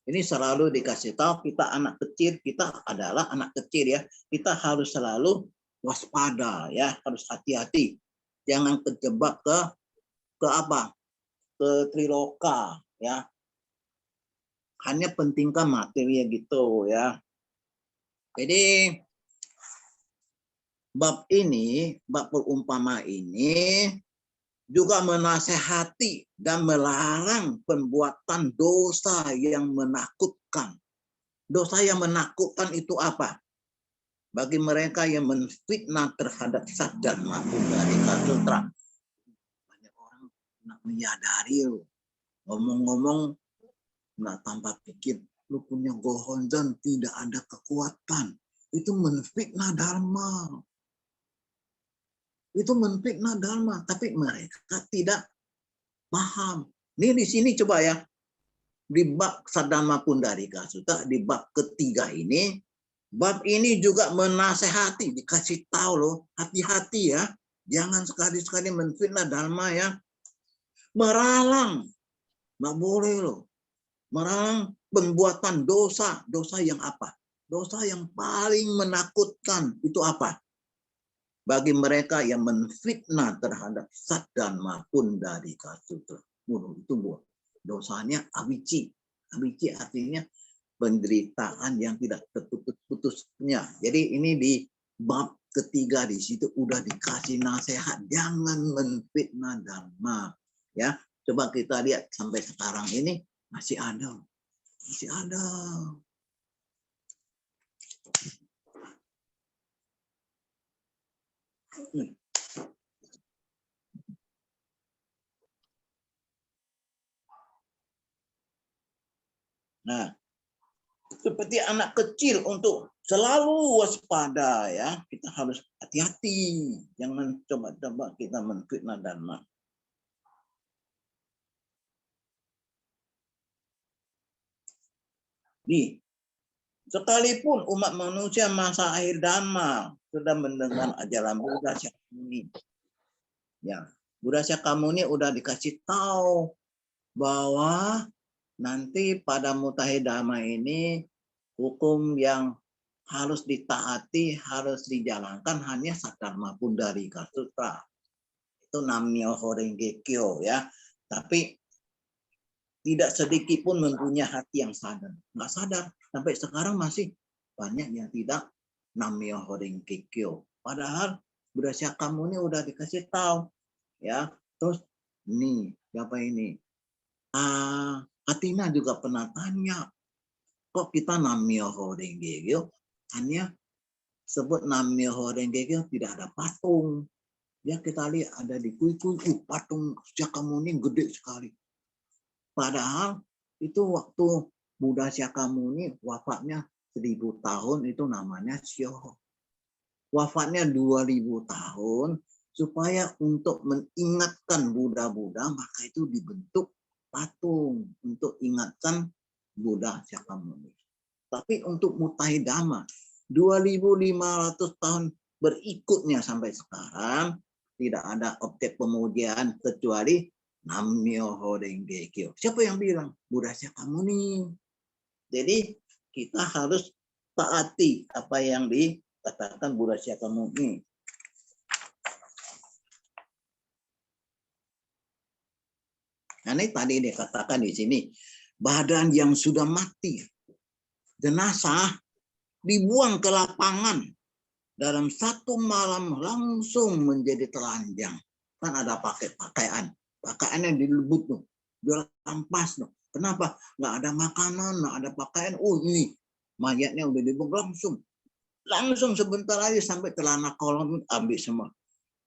Ini selalu dikasih tahu kita anak kecil, kita adalah anak kecil ya. Kita harus selalu waspada ya, harus hati-hati. Jangan terjebak ke apa? Ke Triloka ya. Hanya pentingkan materi gitu ya. Jadi bab ini, bab perumpama ini juga menasehati dan melarang perbuatan dosa yang menakutkan. Dosa yang menakutkan itu apa? Bagi mereka yang menfitnah terhadap Saddhamma Pundalika Sutta. Banyak orang nak menyadari loh. Ngomong-ngomong nggak tanpa pikir, lu punya gohonzon tidak ada kekuatan. Itu menfitnah Dharma. Itu menfitnah Dharma, tapi mereka tidak paham. Ini di sini coba ya, di bab Saddhamma Pundalika Sutta, di bab ketiga ini, bab ini juga menasehati, dikasih tahu loh, hati-hati ya, jangan sekali-sekali menfitnah Dharma ya, meralang, nggak boleh loh, meralang pembuatan dosa, dosa yang apa? Dosa yang paling menakutkan itu apa? Bagi mereka yang menfitnah terhadap Saddhamma Pundalika Sutta. Itu dosanya awici. Awici artinya penderitaan yang tidak terputus-putusnya. Jadi ini di bab ketiga di situ udah dikasih nasihat, jangan menfitnah Dharma. Ya, coba kita lihat sampai sekarang ini masih ada. Masih ada. Nah, seperti anak kecil untuk selalu waspada ya, kita harus hati-hati, jangan coba-coba kita menfitnah Dharma. Nih, sekalipun umat manusia masa akhir Dhamma sudah mendengar ajaran Buddha Shakyamuni. Ya, Buddha Shakyamuni udah dikasih tahu bahwa nanti pada mutakhir Dhamma ini hukum yang harus ditaati, harus dijalankan hanya Saddhamma Pundalika Sutta. Itu Nam-myoho Renge Kyo ya. Tapi tidak sedikit pun mempunyai hati yang sadar. Nggak sadar. Sampai sekarang masih banyak yang tidak Nam-myoho Renge Kyo. Padahal Buddha Shakyamuni udah dikasih tahu. Ya, terus nih, siapa ini? Katina juga pernah tanya, kok kita Nam-myoho Renge Kyo hanya sebut Nam-myoho Renge Kyo tidak ada patung. Ya kita lihat ada di kuil-kuil patung Shakyamuni gede sekali. Padahal itu waktu Buddha Shakyamuni wafatnya 1000 tahun itu namanya Syoho. Wafatnya 2000 tahun supaya untuk mengingatkan Buddha-Buddha maka itu dibentuk patung untuk ingatkan Buddha Shakyamuni. Tapi untuk mutakhir Dhamma 2500 tahun berikutnya sampai sekarang tidak ada objek pemujian kecuali Nam-myoho Renge Kyo. Siapa yang bilang? Buddha Shakyamuni. Jadi kita harus taati apa yang dikatakan Buddha Shakyamuni. Nah, ini tadi dikatakan di sini, badan yang sudah mati, jenazah dibuang ke lapangan dalam satu malam langsung menjadi telanjang. Kan ada pakaian yang dilebut tuh, dirampas tuh. Kenapa? Nggak ada makanan, nggak ada pakaian. Oh ini mayatnya udah dibuang langsung sebentar aja sampai celana kolong ambil semua.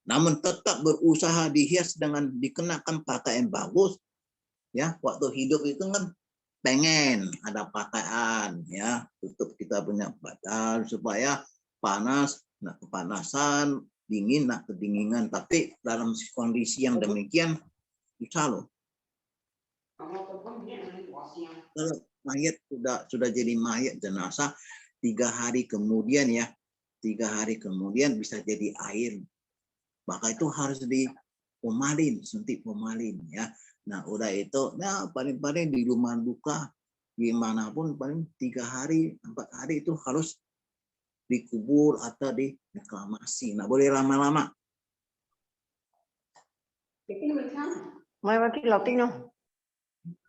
Namun tetap berusaha dihias dengan dikenakan pakaian bagus. Ya, waktu hidup itu kan pengen ada pakaian, ya, tutup kita punya badan supaya panas, nak kepanasan, dingin, nak kedinginan. Tapi dalam kondisi yang demikian bisa loh. Kalau mayat sudah jadi mayat jenazah 3 hari kemudian ya, 3 hari kemudian bisa jadi air. Maka itu harus dipomalin, suntik pomalin ya. Nah udah itu, nah paling-paling di rumah duka dimanapun paling 3 hari, 4 hari itu harus dikubur atau direklamasi. Nah boleh lama-lama.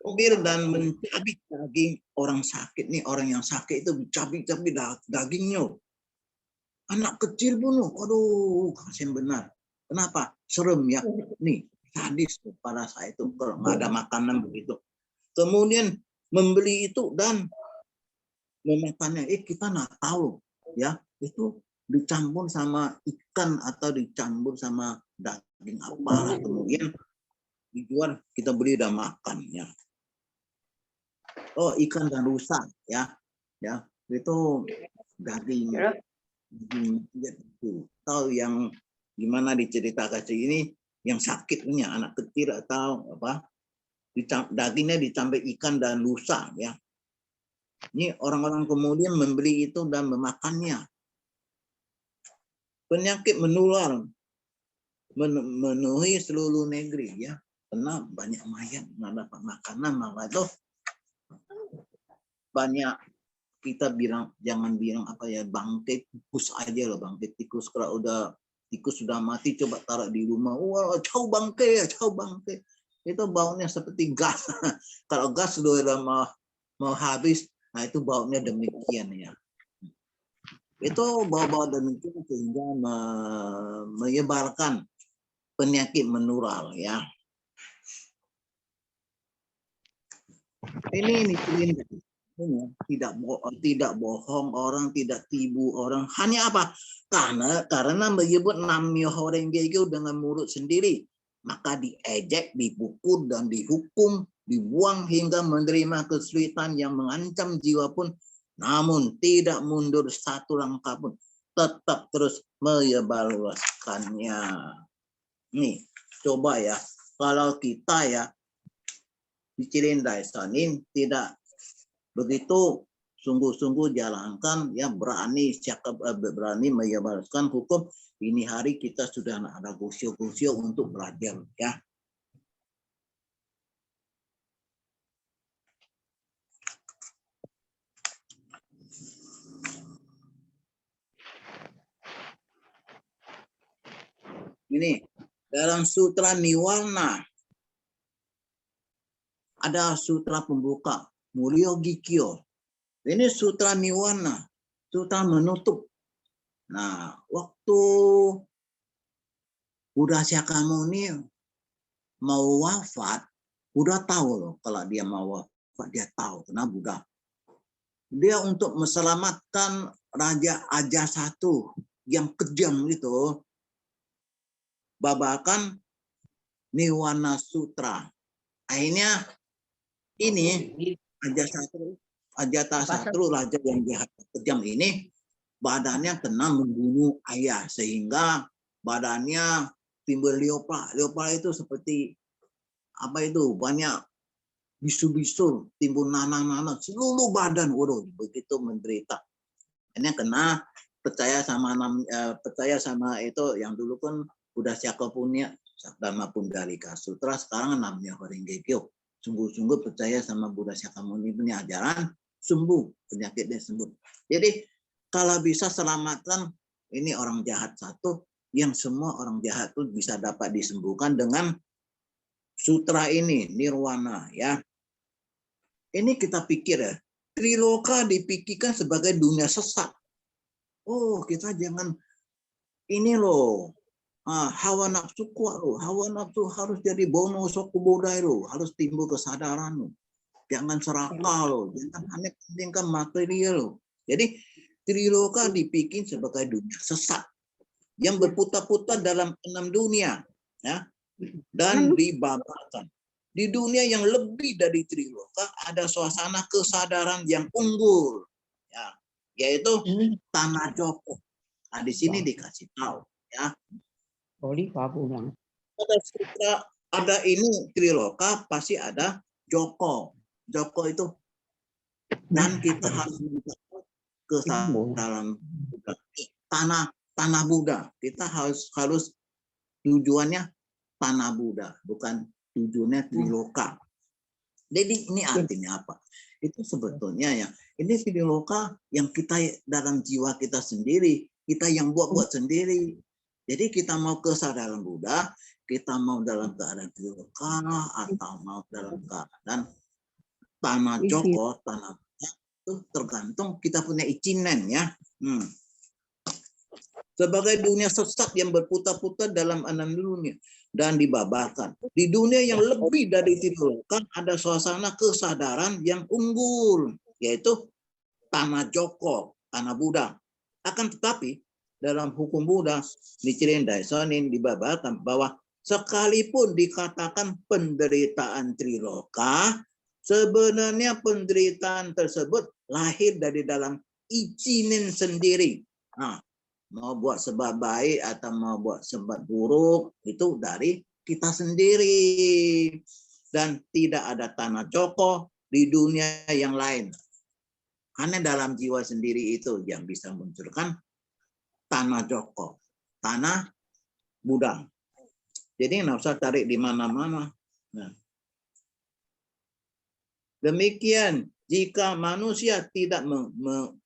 Mobil dan mencabik daging orang sakit nih, orang yang sakit itu dicabik-cabik dagingnya. Anak kecil pun, aduh kasihan benar. Kenapa? Serem ya. Nih sadis pada saat itu kalau nggak ada makanan begitu. Kemudian membeli itu dan memakannya, kita nggak tahu ya itu dicampur sama ikan atau dicampur sama daging apa. Kemudian dijual, kita beli dan makan ya. Oh ikan dan rusa ya, itu daging itu. Tahu yang gimana diceritakan ini, yang sakit punya anak kecil atau apa, dagingnya dicampur ikan dan rusa ya. Ini orang-orang kemudian membeli itu dan memakannya. Penyakit menular memenuhi seluruh negeri ya, karena banyak mayat nggak dapat makanan. Maka itu banyak kita bilang, jangan bilang apa ya, bangkai tikus aja loh, bangkai tikus. Kalau udah tikus sudah mati coba taruh di rumah, wah jauh bangkai ya, jauh bangkai. Itu baunya seperti gas. Kalau gas sudah mau habis, nah itu baunya demikian ya. Itu bau-bau demikian sehingga menyebarkan penyakit menular ya. Ini tidak bohong orang, tidak tibu orang. Hanya apa? Karena menyebut Nam-myoho Renge Kyo dengan mulut sendiri, maka diejek, dipukul dan dihukum, dibuang hingga menerima kesulitan yang mengancam jiwa pun, namun tidak mundur satu langkah pun, tetap terus menyebarluaskannya. Nih, coba ya, kalau kita ya di Cilindai Sanin tidak begitu sungguh-sungguh jalankan ya, berani menyebarkan hukum, ini hari kita sudah ada gusyo-gusyo untuk belajar ya. Ini dalam sutra Niwana ada sutra pembuka Muryo Gikyo. Ini sutra Niwana, sutra menutup. Nah, waktu Buddha Shakyamuni mau wafat, Buddha tahu loh kalau dia mau wafat, dia tahu karena Buddha. Dia untuk menyelamatkan Raja Ajasattu yang kejam itu, babakan Niwana Sutra. Akhirnya ini Ajatasattu, raja yang jahat kejam ini, badannya kena membunuh ayah sehingga badannya timbul leopard. Leopard itu seperti apa itu, banyak bisu-bisu, timbul nanang-nanang seluruh badan. Waduh, begitu menderita. Ini kena percaya sama itu yang dulu kan Buddha Shakyamuni Dhamma Pundalika Sutra, sekarang namanya Horenggekyo. Sungguh-sungguh percaya sama Buddha Shakyamuni punya ajaran, sembuh penyakitnya sembuh. Jadi kalau bisa selamatkan ini orang jahat satu, yang semua orang jahat itu bisa dapat disembuhkan dengan sutra ini, nirwana ya. Ini kita pikir ya, Triloka dipikirkan sebagai dunia sesat. Oh, kita jangan ini loh. Hawa nafsu kuat loh. Hawa nafsu harus jadi bono soku bodai loh. Harus timbul kesadaran loh. Jangan serakah loh. Jangan hanya pentingkan material loh. Jadi Triloka dipikir sebagai dunia sesat yang berputar-putar dalam 6 dunia ya, dan dibabarkan. Di dunia yang lebih dari Triloka ada suasana kesadaran yang unggul ya, yaitu tanah Joko. Nah, di sini dikasih tahu ya. Ada sutra, ada ini Triloka pasti ada Joko. Joko itu, dan kita harus kesadaran tanah Buddha. Kita harus tujuannya tanah Buddha, bukan tujuannya Triloka. Jadi ini artinya apa? Itu sebetulnya ya, ini Triloka yang kita dalam jiwa kita sendiri, kita yang buat sendiri. Jadi kita mau kesadaran Buddha, kita mau dalam keadaan Triloka atau mau dalam keadaan tanah Joko, tanah Buddha, itu tergantung kita punya ichinen ya. Sebagai dunia sesat yang berputar-putar dalam 6 dunia dan dibabarkan. Di dunia yang lebih dari Triloka ada suasana kesadaran yang unggul, yaitu tanah Joko, tanah Buddha. Akan tetapi dalam hukum Buddha Nichiren Daishonin dibabarkan bahwa sekalipun dikatakan penderitaan Triloka, sebenarnya penderitaan tersebut lahir dari dalam ichinen sendiri. Nah, mau buat sebab baik atau mau buat sebab buruk itu dari kita sendiri, dan tidak ada tanah Joko di dunia yang lain. Karena dalam jiwa sendiri itu yang bisa munculkan tanah Joko, tanah Buddha. Jadi nggak usah tarik di mana-mana. Nah, demikian jika manusia tidak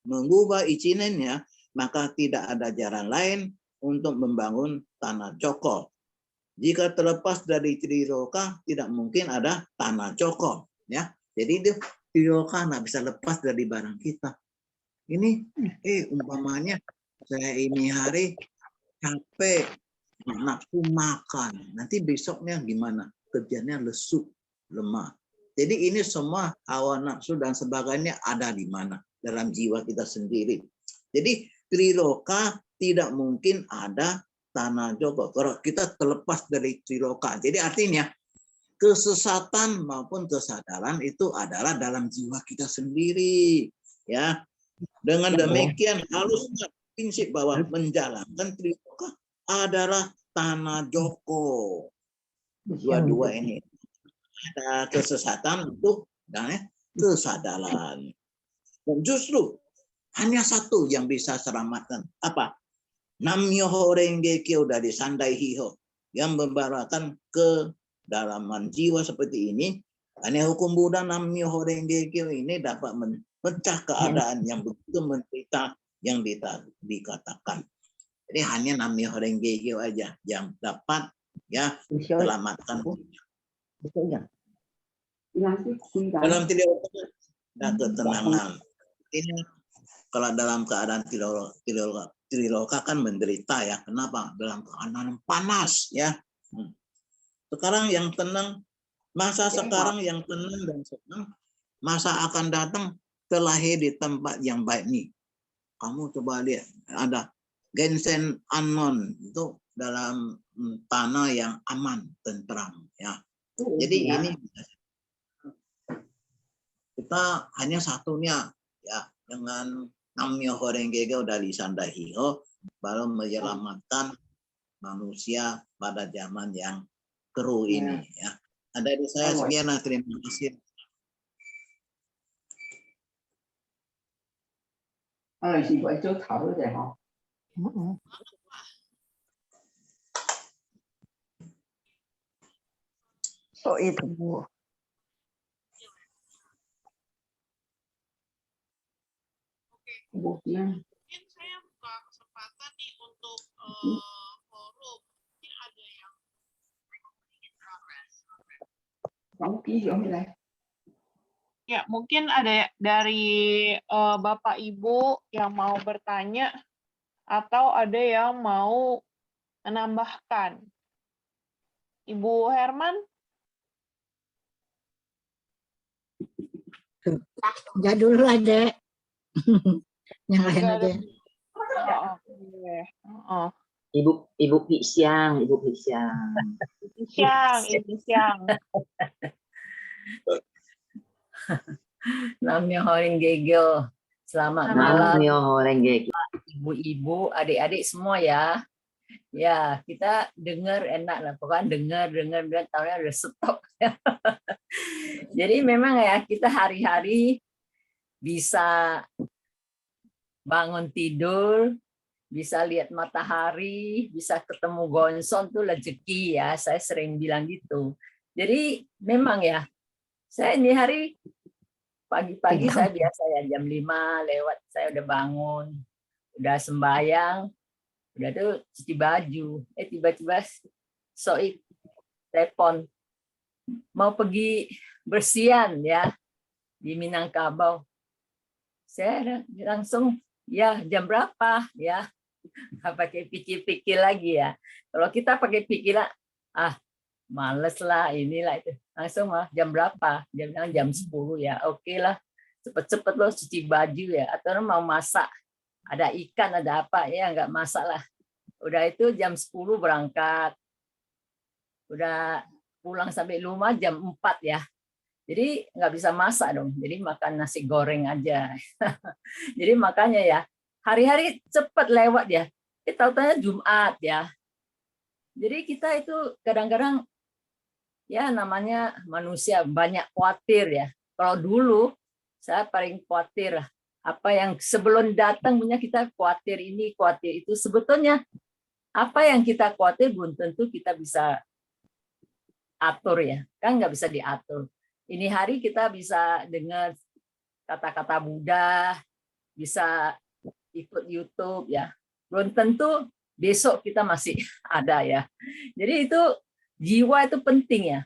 mengubah ichinennya, maka tidak ada jalan lain untuk membangun tanah Joko. Jika terlepas dari Triloka, tidak mungkin ada tanah Joko. Ya, jadi Triloka nggak bisa lepas dari barang kita. Ini, umpamanya saya ini hari capek, nafsu makan. Nanti besoknya gimana? Kerjanya lesu, lemah. Jadi ini semua hawa nafsu dan sebagainya ada di mana? Dalam jiwa kita sendiri. Jadi Triloka tidak mungkin ada tanah Joko kalau kita terlepas dari Triloka. Jadi artinya kesesatan maupun kesadaran itu adalah dalam jiwa kita sendiri. Ya, dengan demikian harusnya prinsip bahwa menjalankan Triloka adalah tanah Joko. Dua-dua ini ada kesesatan itu dan kesadaran. Dan justru hanya satu yang bisa selamatkan. Apa? Nam-myoho Renge Kyo dari Sandai Hiho. Yang membawakan kedalaman jiwa seperti ini. Hanya hukum Buddha Nam-myoho Renge Kyo ini dapat memecah keadaan yang begitu menderita yang dikatakan. Jadi hanya Nam-myoho Renge Kyo aja yang dapat ya selamatkan. Dalam Triloka ada ketenangan. Ini kalau dalam keadaan Triloka kan menderita ya. Kenapa? Dalam keadaan panas ya. Sekarang yang tenang, masa sekarang yang tenang dan senang, masa akan datang terlahir di tempat yang baik nih. Kamu coba lihat, ada Gensen Anon itu dalam tanah yang aman, tentram ya. Jadi ini kita hanya satunya ya, dengan Nam-myoho Renge Kyo dari Sandai Hiho baru menyelamatkan manusia pada zaman yang keruh ini ya. Ada di saya sekian, terima kasih. Oh itu Bu. Bu ya. Mungkin saya buka kesempatan nih untuk forum. Mungkin ada yang ya, mungkin ada dari Bapak Ibu yang mau bertanya atau ada yang mau menambahkan. Ibu Herman? Enggak dulu ada. Yang lain Enggak ada. aja. Oh, oke. Oh. Ibu Pisyang, Ibu Pisyang. Ibu Siang. Namnya Horing Gegel. Selamat malam Namyo Horenge. ibu-ibu, adik-adik semua ya. Ya, kita dengar enak lah. Pokoknya dengar tahunya udah stop. Jadi memang ya kita hari-hari bisa bangun tidur, bisa lihat matahari, bisa ketemu gonson tuh rezeki ya. Saya sering bilang gitu. Jadi memang ya, saya ini hari pagi-pagi saya biasa ya jam 5 lewat saya udah bangun, udah sembayang, udah tuh cuci baju. Tiba-tiba Soib telepon mau pergi bersihan ya di Minangkabau. Saya langsung ya jam berapa ya, nggak pakai pikir-pikir lagi ya. Kalau kita pakai pikiran males lah inilah itu, langsung jam berapa, jam 10 ya, oke lah, cepet-cepet lo cuci baju ya, atau mau masak ada ikan ada apa ya, nggak masak lah, udah itu jam 10 berangkat, udah pulang sampai rumah jam 4 ya. Jadi nggak bisa masak dong, jadi makan nasi goreng aja. Jadi makanya ya, hari-hari cepat lewat ya. Tahu-tahunya Jumat ya. Jadi kita itu kadang-kadang ya namanya manusia banyak khawatir ya. Kalau dulu saya paling khawatir apa yang sebelum datang punya kita khawatir ini, khawatir itu. Sebetulnya apa yang kita khawatir belum tentu kita bisa atur ya. Kan nggak bisa diatur. Ini hari kita bisa dengar kata-kata Buddha, bisa ikut YouTube ya. Belum tentu besok kita masih ada ya. Jadi itu jiwa itu penting ya.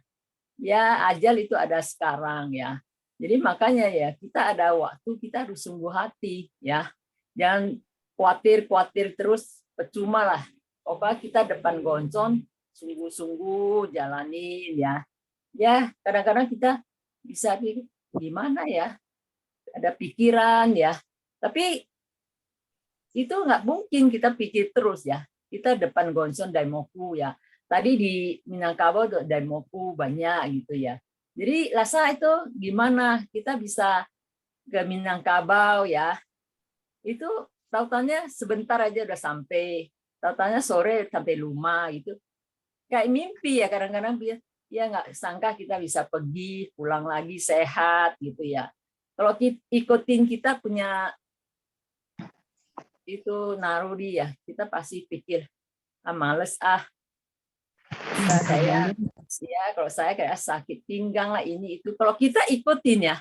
Ya ajal itu ada sekarang ya. Jadi makanya ya kita ada waktu kita harus sungguh hati ya. Jangan khawatir terus, percuma lah. Pokoknya kita depan goncon sungguh-sungguh jalanin ya. Ya kadang-kadang kita bisa pikir gimana ya, ada pikiran ya, tapi itu nggak mungkin kita pikir terus ya. Kita depan gonson daimoku ya, tadi di Minangkabau daimoku banyak gitu ya. Jadi rasa itu gimana kita bisa ke Minangkabau ya, itu tautannya sebentar aja udah sampai, tautannya sore sampai rumah gitu, kayak mimpi ya kadang-kadang ya nggak sangka kita bisa pergi pulang lagi sehat gitu ya. Kalau ikutin kita punya itu naruri ya, kita pasti pikir males saya ya, kalau saya kayak sakit pinggang lah ini itu. Kalau kita ikutin ya,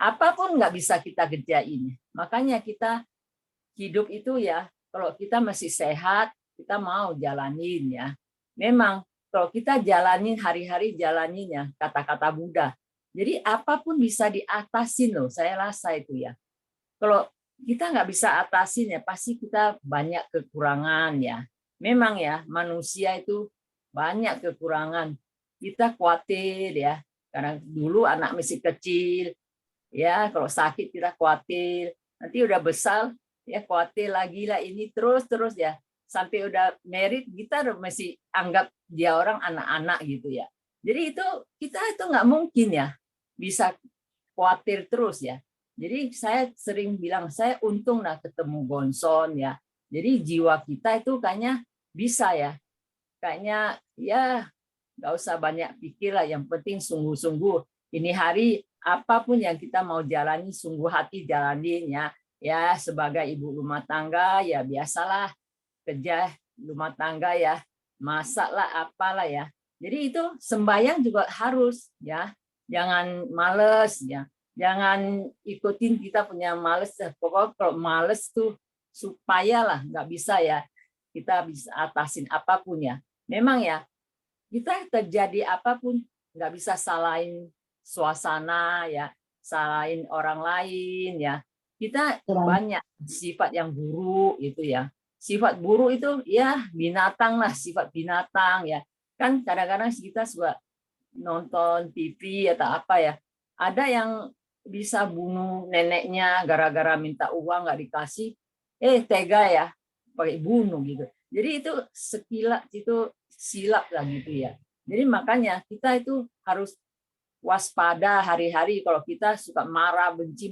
apapun nggak bisa kita kerjain. Makanya kita hidup itu ya, kalau kita masih sehat, kita mau jalanin ya. Memang kalau kita jalanin hari-hari jalaninnya kata-kata Buddha. Jadi apapun bisa diatasin loh, saya rasa itu ya. Kalau kita nggak bisa atasin ya, pasti kita banyak kekurangan ya. Memang ya manusia itu banyak kekurangan. Kita khawatir ya, karena dulu anak masih kecil ya, kalau sakit kita khawatir. Nanti udah besar ya khawatir lagi lah ini terus ya. Sampai udah married kita masih anggap dia orang anak-anak gitu ya. Jadi itu kita itu nggak mungkin ya bisa khawatir terus ya. Jadi saya sering bilang saya untung lah ketemu gonson ya. Jadi jiwa kita itu kayaknya bisa ya. Kayaknya ya nggak usah banyak pikir lah. Yang penting sungguh-sungguh. Ini hari apapun yang kita mau jalani sungguh hati jalanin ya. Ya sebagai ibu rumah tangga ya biasalah kerja rumah tangga ya, masaklah apalah ya. Jadi itu sembahyang juga harus ya. Jangan males ya. Jangan ikutin kita punya males. Pokoknya kalau males tuh supaya lah nggak bisa ya. Kita bisa atasin apapun ya. Memang ya kita terjadi apapun nggak bisa salahin suasana ya, salahin orang lain ya. Kita banyak sifat yang buruk itu ya. Sifat buruk itu ya binatang lah, sifat binatang ya. Kan kadang-kadang kita suka nonton TV atau apa ya. Ada yang bisa bunuh neneknya gara-gara minta uang nggak dikasih, tega ya, pakai bunuh gitu. Jadi itu sekilas itu silap lah gitu ya. Jadi makanya kita itu harus waspada hari-hari. Kalau kita suka marah benci,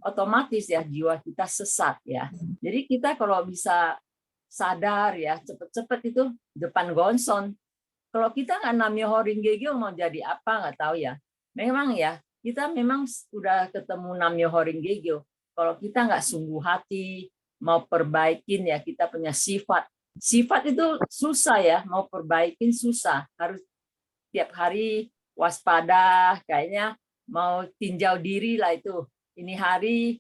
otomatis ya jiwa kita sesat ya. Jadi kita kalau bisa sadar ya, cepet-cepet itu depan gonson. Kalau kita nggak namyo horinggegyo mau jadi apa nggak tahu ya. Memang ya kita memang sudah ketemu namyo horinggegyo. Kalau kita nggak sungguh hati mau perbaikin ya kita punya sifat. Sifat itu susah ya, mau perbaikin susah. Harus tiap hari waspada, kayaknya mau tinjau diri lah itu. Ini hari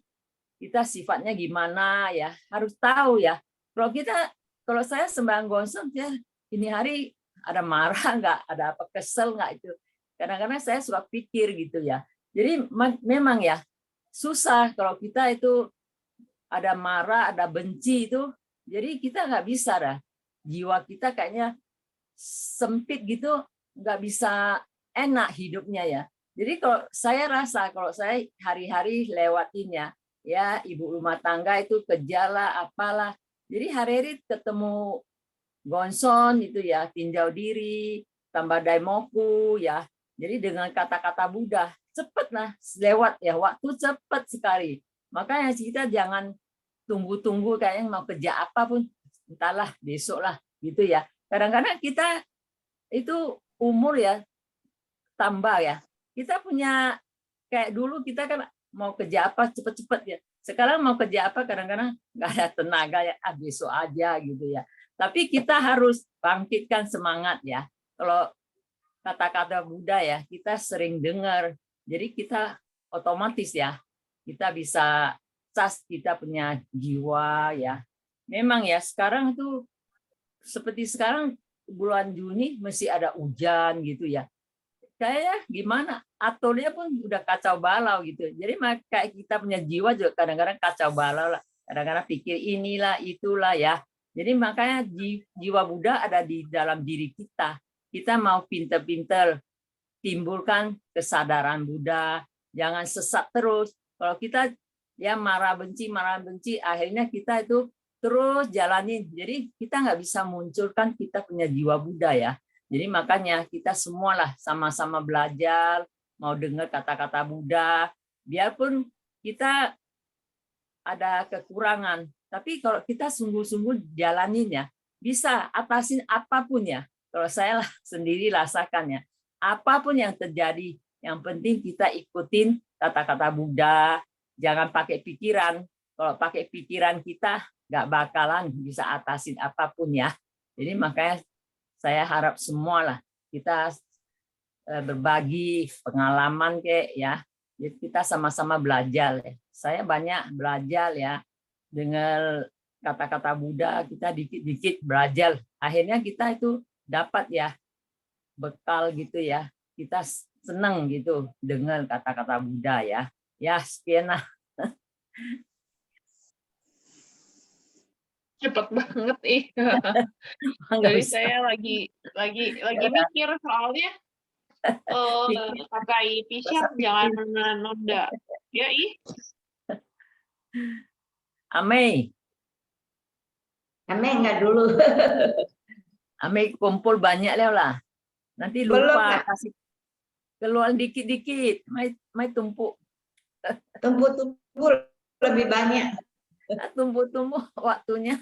kita sifatnya gimana ya, harus tahu ya. Kalau saya sembahyang gonson ya, ini hari ada marah nggak, ada apa kesel nggak itu. Kadang-kadang saya suka pikir gitu ya. Jadi memang ya susah kalau kita itu ada marah, ada benci itu. Jadi kita nggak bisa dah. Jiwa kita kayaknya sempit gitu, nggak bisa enak hidupnya ya. Jadi kalau saya rasa kalau saya hari-hari lewatinnya ya ibu rumah tangga itu kerjalah apalah. Jadi hari-hari ketemu gonson itu ya tinjau diri, tambah daimoku ya. Jadi dengan kata-kata Buddha cepet lah lewat ya, waktu cepet sekali. Makanya kita jangan tunggu-tunggu kayaknya mau kerja apapun, entahlah besok lah gitu ya. Kadang-kadang kita itu umur ya tambah ya. Kita punya kayak dulu kita kan mau kerja apa cepet-cepet ya. Sekarang mau kerja apa kadang-kadang nggak ada tenaga ya, besok aja gitu ya. Tapi kita harus bangkitkan semangat ya. Kalau kata-kata Buddha ya, kita sering dengar. Jadi kita otomatis ya, kita bisa cas, kita punya jiwa ya. Memang ya sekarang itu seperti sekarang bulan Juni masih ada hujan gitu ya. Kayaknya gimana? Aturnya pun udah kacau balau gitu. Jadi kayak kita punya jiwa juga kadang-kadang kacau balau lah. Kadang-kadang pikir inilah itulah ya. Jadi makanya jiwa Buddha ada di dalam diri kita. Kita mau pinter-pinter timbulkan kesadaran Buddha. Jangan sesat terus. Kalau kita ya marah benci, akhirnya kita itu terus jalanin. Jadi kita nggak bisa munculkan kita punya jiwa Buddha ya. Jadi makanya kita semualah sama-sama belajar, mau dengar kata-kata Buddha, biarpun kita ada kekurangan, tapi kalau kita sungguh-sungguh jalanin ya, bisa atasin apapun ya. Kalau saya sendiri rasakan ya, apapun yang terjadi, yang penting kita ikutin kata-kata Buddha, jangan pakai pikiran. Kalau pakai pikiran kita nggak bakalan bisa atasin apapun ya. Jadi makanya saya harap semua lah kita berbagi pengalaman kayak ya. Jadi kita sama-sama belajar. Saya banyak belajar ya dengan kata-kata Buddha, kita dikit-dikit belajar. Akhirnya kita itu dapat ya bekal gitu ya. Kita senang gitu dengan kata-kata Buddha ya. Ya sekian lah. Cepet banget Nggak Jadi bisa. saya lagi mikir soalnya kata Ipisya jangan nunda. Ya Amei, Enggak dulu. Amei kumpul banyak lah. Nanti Belum, lupa Kak. kasih keluar dikit-dikit. Mai tumpuk. Tumpuk lebih banyak. Tumpuk-tumpuk waktunya.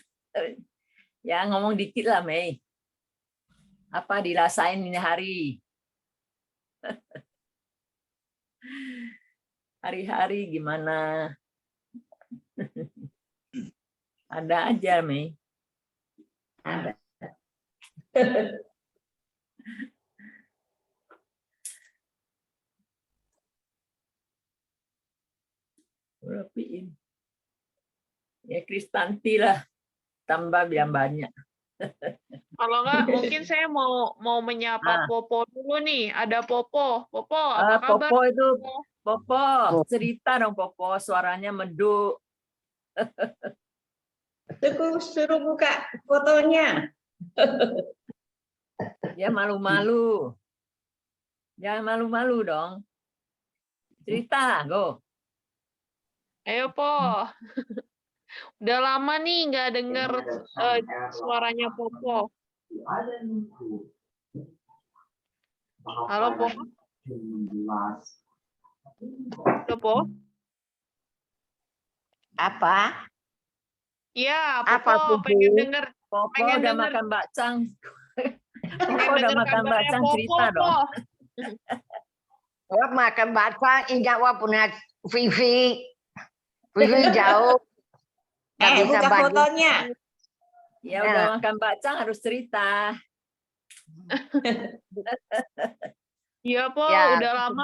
Ya ngomong dikit lah, Mei. Apa dirasain ini hari? Hari-hari gimana? Ada aja, Mei. Ada. Kristanti lah, tambah biar banyak. Kalau enggak, mungkin saya mau menyapa Popo dulu nih. Ada Popo. Popo, apa kabar? Popo itu, Popo, cerita dong Popo, suaranya meduk. Suruh buka fotonya. Ya malu-malu. Jangan malu-malu dong. Cerita, go. Ayo, Po. Udah lama nih nggak denger suaranya Popo. Halo, Po. Halo, Po. Apa? Iya, Apa, Popo Popo? pengen denger. Popo Pengen udah denger. makan bakcang. Pengen Popo udah denger makan kabarnya bakcang, Popo, cerita Po. dong. Kalau makan bakwan, ingat wah punya Vivi. Vivi jauh. Nggak bisa buka bagi. fotonya. Ya udah makan bakcang harus cerita. Iya, Po. Ya. Udah lama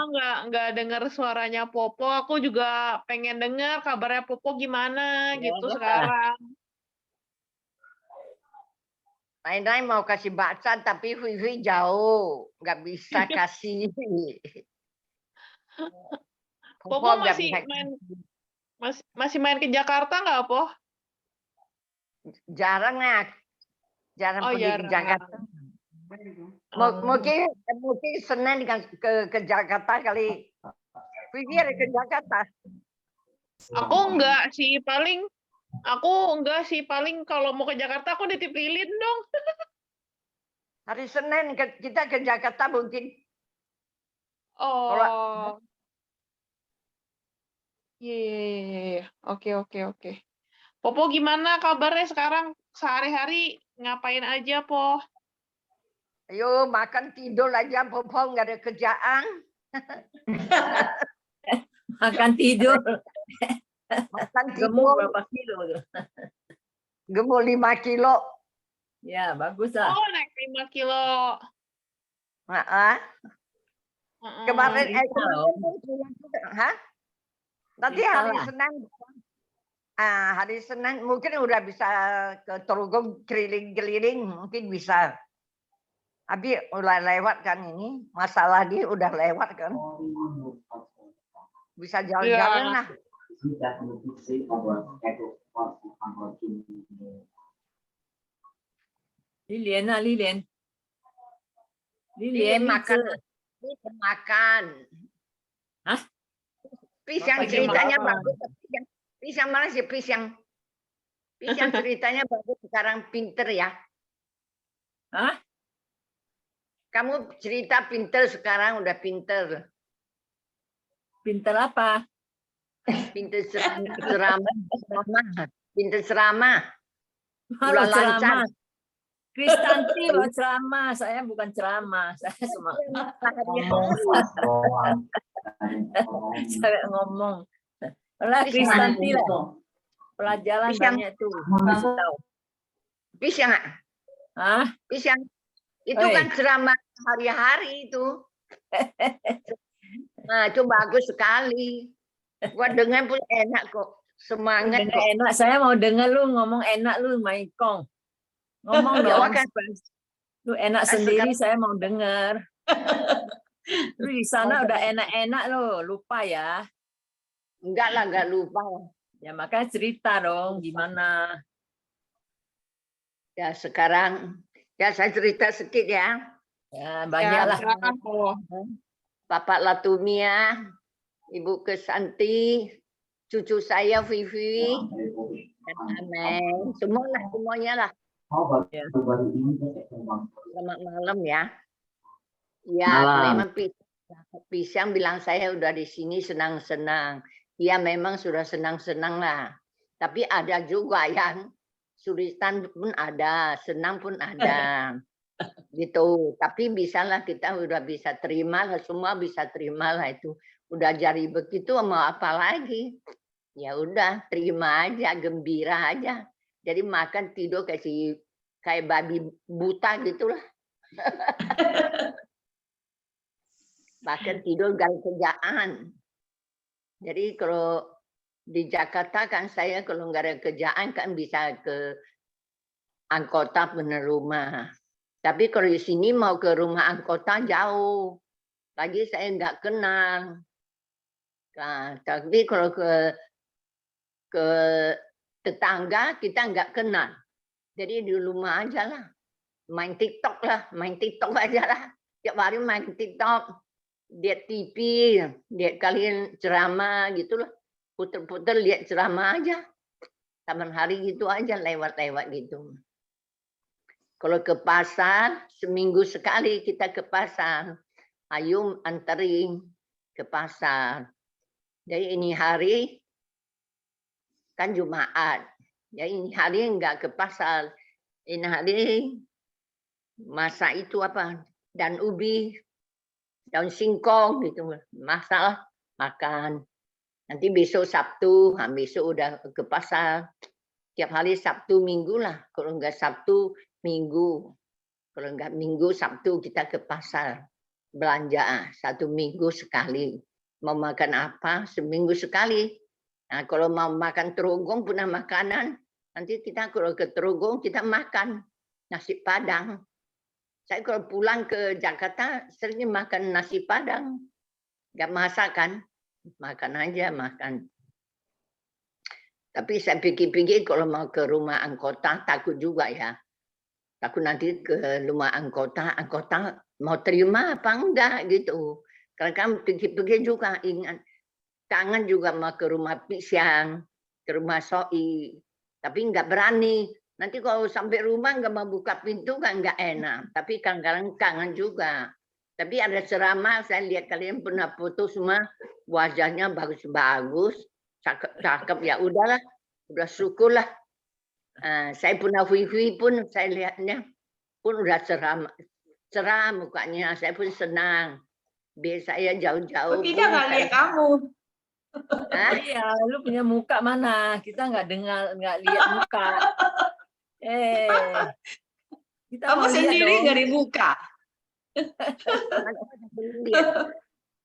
nggak denger suaranya Popo. Aku juga pengen denger kabarnya Popo gimana gitu sekarang. Lain-lain mau kasih bakwan tapi Vivi jauh, nggak bisa kasih. Popo masih main ke Jakarta nggak, Po? Jarang ya, jarang Oh, pergi ke jarang. Jakarta. Oh. Mungkin Senin ke Jakarta kali. Vivi ada ke Jakarta. Aku enggak sih, paling kalau mau ke Jakarta aku nitip lilin dong. Hari Senin kita ke Jakarta mungkin. Oh. Iya. Oke. Popo gimana kabarnya sekarang? Sehari-hari ngapain aja, Po? Ayo makan tidur aja, Popong nggak ada kerjaan. Makan tidur. Makan Gemuk tidur, berapa kilo? gemuk 5 kilo. Ya, bagus lah. Oh, naik 5 kilo. Kemarin Cerita hah? Nanti Cerita hari lah. Senin. Hari Senin mungkin udah bisa ke Trogong keliling-keliling, mungkin bisa. Abi udah lewat kan ini, masalah dia udah lewat kan. Bisa jalan-jalan lah. Lilian. Lilian makan. Lilian Makan. Hah? Pisang Makan ceritanya apa? bagus. Pisang mana sih pisang? Pisang ceritanya bagus, sekarang pinter ya. Hah? Kamu cerita pinter sekarang udah pinter. Pinter apa? Pinter ceramah. Pinter ceramah. Halo Udah lancar. ceramah. Kristanti loh ceramah. Saya bukan ceramah. Saya cuma saya ngomong. Lah Kristanti lah. Pelajaran Pisang. banyak tuh. Kasih tahu. Pisang. Hah? Pisang. Itu Oi. kan ceramah hari-hari itu. Nah, itu bagus sekali. Gua dengar pun enak kok. Semangat Dengar kok. enak. Saya mau dengar lu ngomong enak lu Maikong. Ngomong Ya, dong. kan. Lu enak sendiri saya mau dengar. Lu di sana udah enak-enak lo, lupa ya. Enggak lah, enggak lupa. Ya makanya cerita dong gimana. Ya sekarang, ya saya cerita sedikit ya. Ya banyak lah. Silakan, Po. Bapak Latumia, Ibu Kesanti, cucu saya Vivi, dan Ameng, semuanya lah. Ya. Selamat malam ya. Ya, memang Pisang bilang saya udah di sini senang-senang. Ya memang sudah senang-senang lah. Tapi ada juga yang sulitan pun ada, senang pun ada. Gitu. Tapi bisalah kita udah bisa terima lah, semua bisa terima lah itu. Udah jadi begitu mau apa lagi? Ya udah, terima aja, gembira aja. Jadi makan tidur kayak babi buta gitulah. Bahkan tidur gak ada kerjaan. Jadi kalau Di Jakarta kan saya kalau nggak ada kerjaan kan bisa ke anggota bener rumah. Tapi kalau di sini mau ke rumah anggota jauh. Lagi saya nggak kenal. Nah, tapi kalau ke tetangga kita nggak kenal. Jadi di rumah aja lah. Main TikTok lah, main TikTok aja lah. Tiap hari main TikTok. Lihat TV, lihat kalian ceramah gitu loh. Puter-puter lihat ceramah aja. Taman hari gitu aja lewat-lewat gitu. Kalau ke pasar, seminggu sekali kita ke pasar. Ayo anterin ke pasar. Jadi ini hari kan Jumat. Jadi ini hari enggak ke pasar. Ini hari masak itu apa? Dan ubi, daun singkong gitu. Masak makan. Nanti besok Sabtu, besok udah ke pasar. Tiap hari Sabtu Minggu lah. Kalau enggak Sabtu Minggu. Kalau enggak Minggu Sabtu kita ke pasar. Belanja 1 minggu sekali. Mau makan apa? Seminggu sekali. Nah, kalau mau makan terogong punya makanan, nanti kita kalau ke terogong kita makan nasi Padang. Saya kalau pulang ke Jakarta sering makan nasi Padang. Nggak masak kan? Makan aja, makan. Tapi saya pikir-pikir kalau mau ke rumah anggota takut juga ya. Takut nanti ke rumah anggota mau terima apa enggak gitu. Karena kan pikir-pikir juga ingat. Kangen juga mau ke rumah Pisang, ke rumah Soi. Tapi enggak berani. Nanti kalau sampai rumah enggak mau buka pintu kan enggak enak. Tapi kadang-kadang kangen juga. Tapi ada ceramah, saya lihat kalian pernah foto semua. Wajahnya bagus-bagus. Cakep ya udahlah. Udah syukurlah. Saya punya wifi pun saya lihatnya pun udah cerah mukanya, saya pun senang. Biar saya jauh-jauh. Kita nggak lihat kamu. Iya, lu punya muka mana? Kita nggak lihat muka. Kita Kamu mau lihat sendiri dong. nggak dibuka.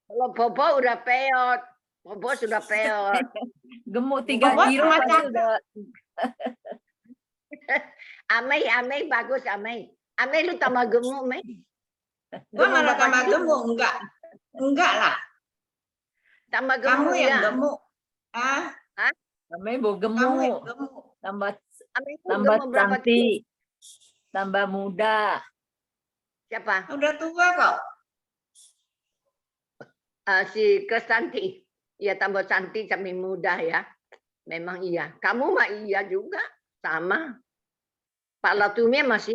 Kalau Bobo udah peot, Bobo sudah peot. Gemuk 3 Bobo kilo sama pasti cakep. udah. Amei bagus Amei. Amei lu tambah gemuk, Mei. Gua malah tambah gemuk, enggak lah. Tambah Kamu gemuk yang ya. gemuk. Namanya bau Kamu gemuk. yang gemuk. Amei lu Tambah gemuk berapa kilo? cantik. Tambah muda. Siapa? Udah tua kok. Si Kristanti. Iya tambah cantik, sampai muda ya. Memang iya. Kamu mah iya juga. Sama. Pak Latumia masih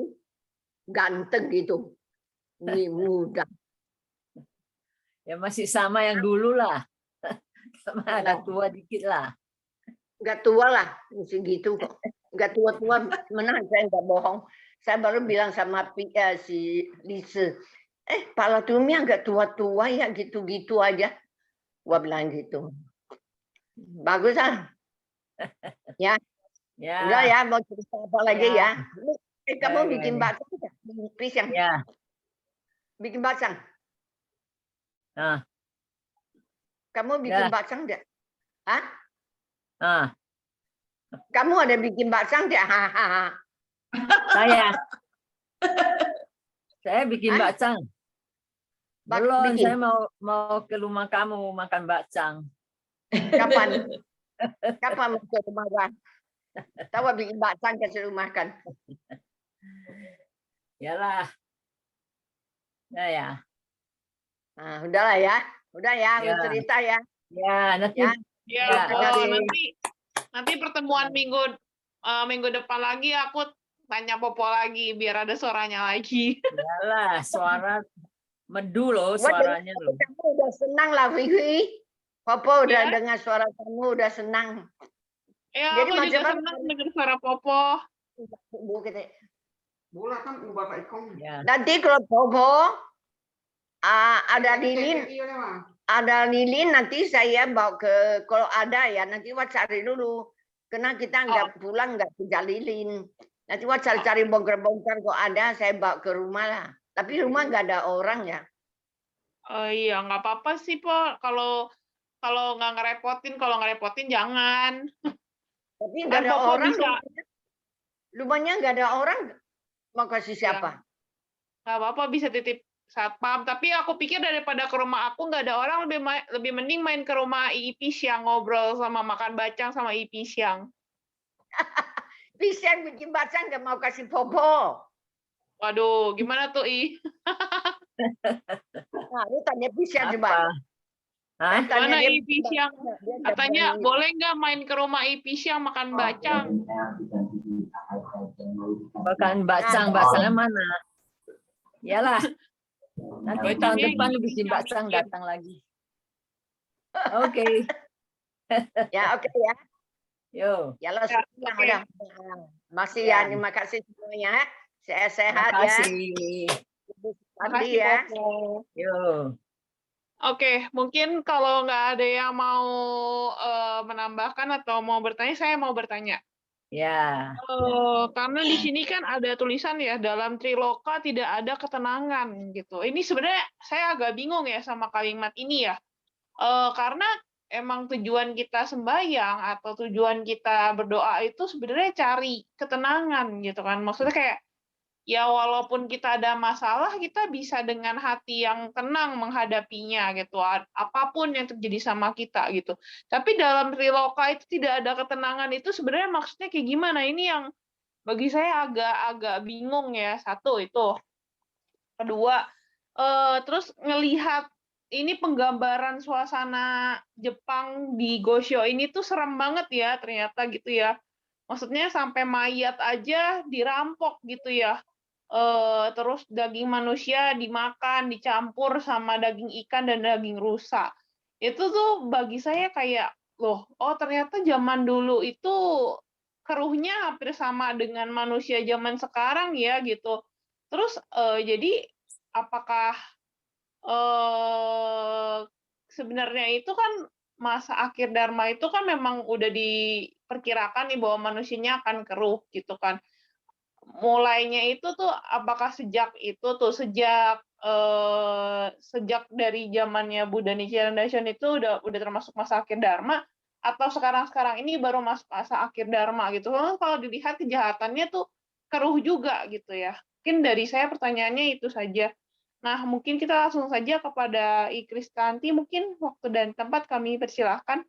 ganteng gitu. Ini muda. Ya masih sama yang dulu lah. Sama agak tua dikit lah. Enggak tua lah. Mesti gitu kok. Enggak tua-tua. Mana saya enggak bohong. Saya baru bilang sama si Lise. Pak Latumia enggak tua-tua ya gitu-gitu aja. Gua bilang gitu. Bagus ah. Ya. Ya. Udah ya, mau cerita apa lagi ya? Kamu Ya, bikin ya. bakso nggak? Pisang. Ya. Bikin bakso. Nah. Kamu bikin Ya. bakso nggak? Hah? Nah, Kamu ada bikin bakso nggak? Hahaha. saya bikin Hah? bakcang. Belum, Bikin. saya mau ke rumah kamu makan bakcang. Kapan? Kapan mau ke rumah gua? Tahu bikin bakso ke rumah kan? Yalah. Ya. Nah, udahlah ya. Udah ya, Ya. lu cerita ya. Ya, nanti. Ya. Ya, Ya, Po. oke. Nanti pertemuan minggu depan lagi aku tanya Popo lagi biar ada suaranya lagi. Yalah, suara merdu loh Wah, suaranya loh. kamu udah senang lah, Vivi. Popo udah Ya. dengar suara kamu, udah senang. Ya, Jadi aku juga macam senang dengar suara Popo. Ya. Nanti kalau Popo ada lilin nanti saya bawa ke, kalau ada ya nanti Wak cari dulu. Karena kita nggak pulang nggak kerja lilin. Nanti Wak cari bongkar-bongkar kalau ada saya bawa ke rumah lah. Tapi rumah nggak ada orang ya. Oh iya, nggak apa-apa sih, Po. Kalau kalau nggak ngerepotin. Kalau ngerepotin jangan. Tapi Kan nggak ada Popo orang, bisa. rumahnya nggak ada orang, mau kasih siapa? Nggak apa-apa, bisa titip satpam. Tapi aku pikir daripada ke rumah aku nggak ada orang, lebih mending main ke rumah Ii Pisyang, ngobrol sama makan bacang sama Ii Pisyang. Pisang bikin bacang nggak mau kasih Popo. Waduh, gimana tuh I? Nah, lu tanya Pisang Apa? coba. Hah? Gimana dia Ii Pisyang? dia nggak Katanya berani. boleh nggak main ke rumah Ii Pisyang makan bacang? Bukan bacang-bacangnya mana? Iyalah. Nanti tahun Bacangnya depan Ii lu bikin Pisyang bacang bikin. datang lagi. Oke. Ya oke ya. Yo. Ya lo Ya, semua oke. udah. Masih Ya. ya, terima kasih semuanya. Sehat-sehat ya. Makasih. Pandi Makasih, ya. Popo. Yo. Oke, mungkin kalau nggak ada yang mau menambahkan atau mau bertanya, saya mau bertanya. Ya. Karena di sini kan ada tulisan ya, dalam Triloka tidak ada ketenangan gitu. Ini sebenarnya saya agak bingung ya sama kalimat ini ya. Karena emang tujuan kita sembahyang atau tujuan kita berdoa itu sebenarnya cari ketenangan gitu kan. Maksudnya kayak ya walaupun kita ada masalah, kita bisa dengan hati yang tenang menghadapinya gitu. Apapun yang terjadi sama kita gitu. Tapi dalam Triloka itu tidak ada ketenangan, itu sebenarnya maksudnya kayak gimana? Ini yang bagi saya agak bingung ya. Satu itu. Kedua, terus ngelihat ini penggambaran suasana Jepang di Gosho ini tuh serem banget ya ternyata gitu ya. Maksudnya sampai mayat aja dirampok gitu ya. Terus daging manusia dimakan, dicampur sama daging ikan dan daging rusa. Itu tuh bagi saya kayak, loh, oh ternyata zaman dulu itu keruhnya hampir sama dengan manusia zaman sekarang ya gitu. Terus jadi apakah sebenarnya itu kan masa akhir Dharma itu kan memang udah diperkirakan nih bahwa manusianya akan keruh gitu kan. Mulainya itu tuh apakah sejak itu tuh sejak dari zamannya Buddha Nichiren Daishonin itu udah termasuk masa akhir Dharma atau sekarang ini baru masuk masa akhir Dharma gitu. Kalau dilihat kejahatannya tuh keruh juga gitu ya. Mungkin dari saya pertanyaannya itu saja. Nah, mungkin kita langsung saja kepada I Kristanti, mungkin waktu dan tempat kami persilahkan.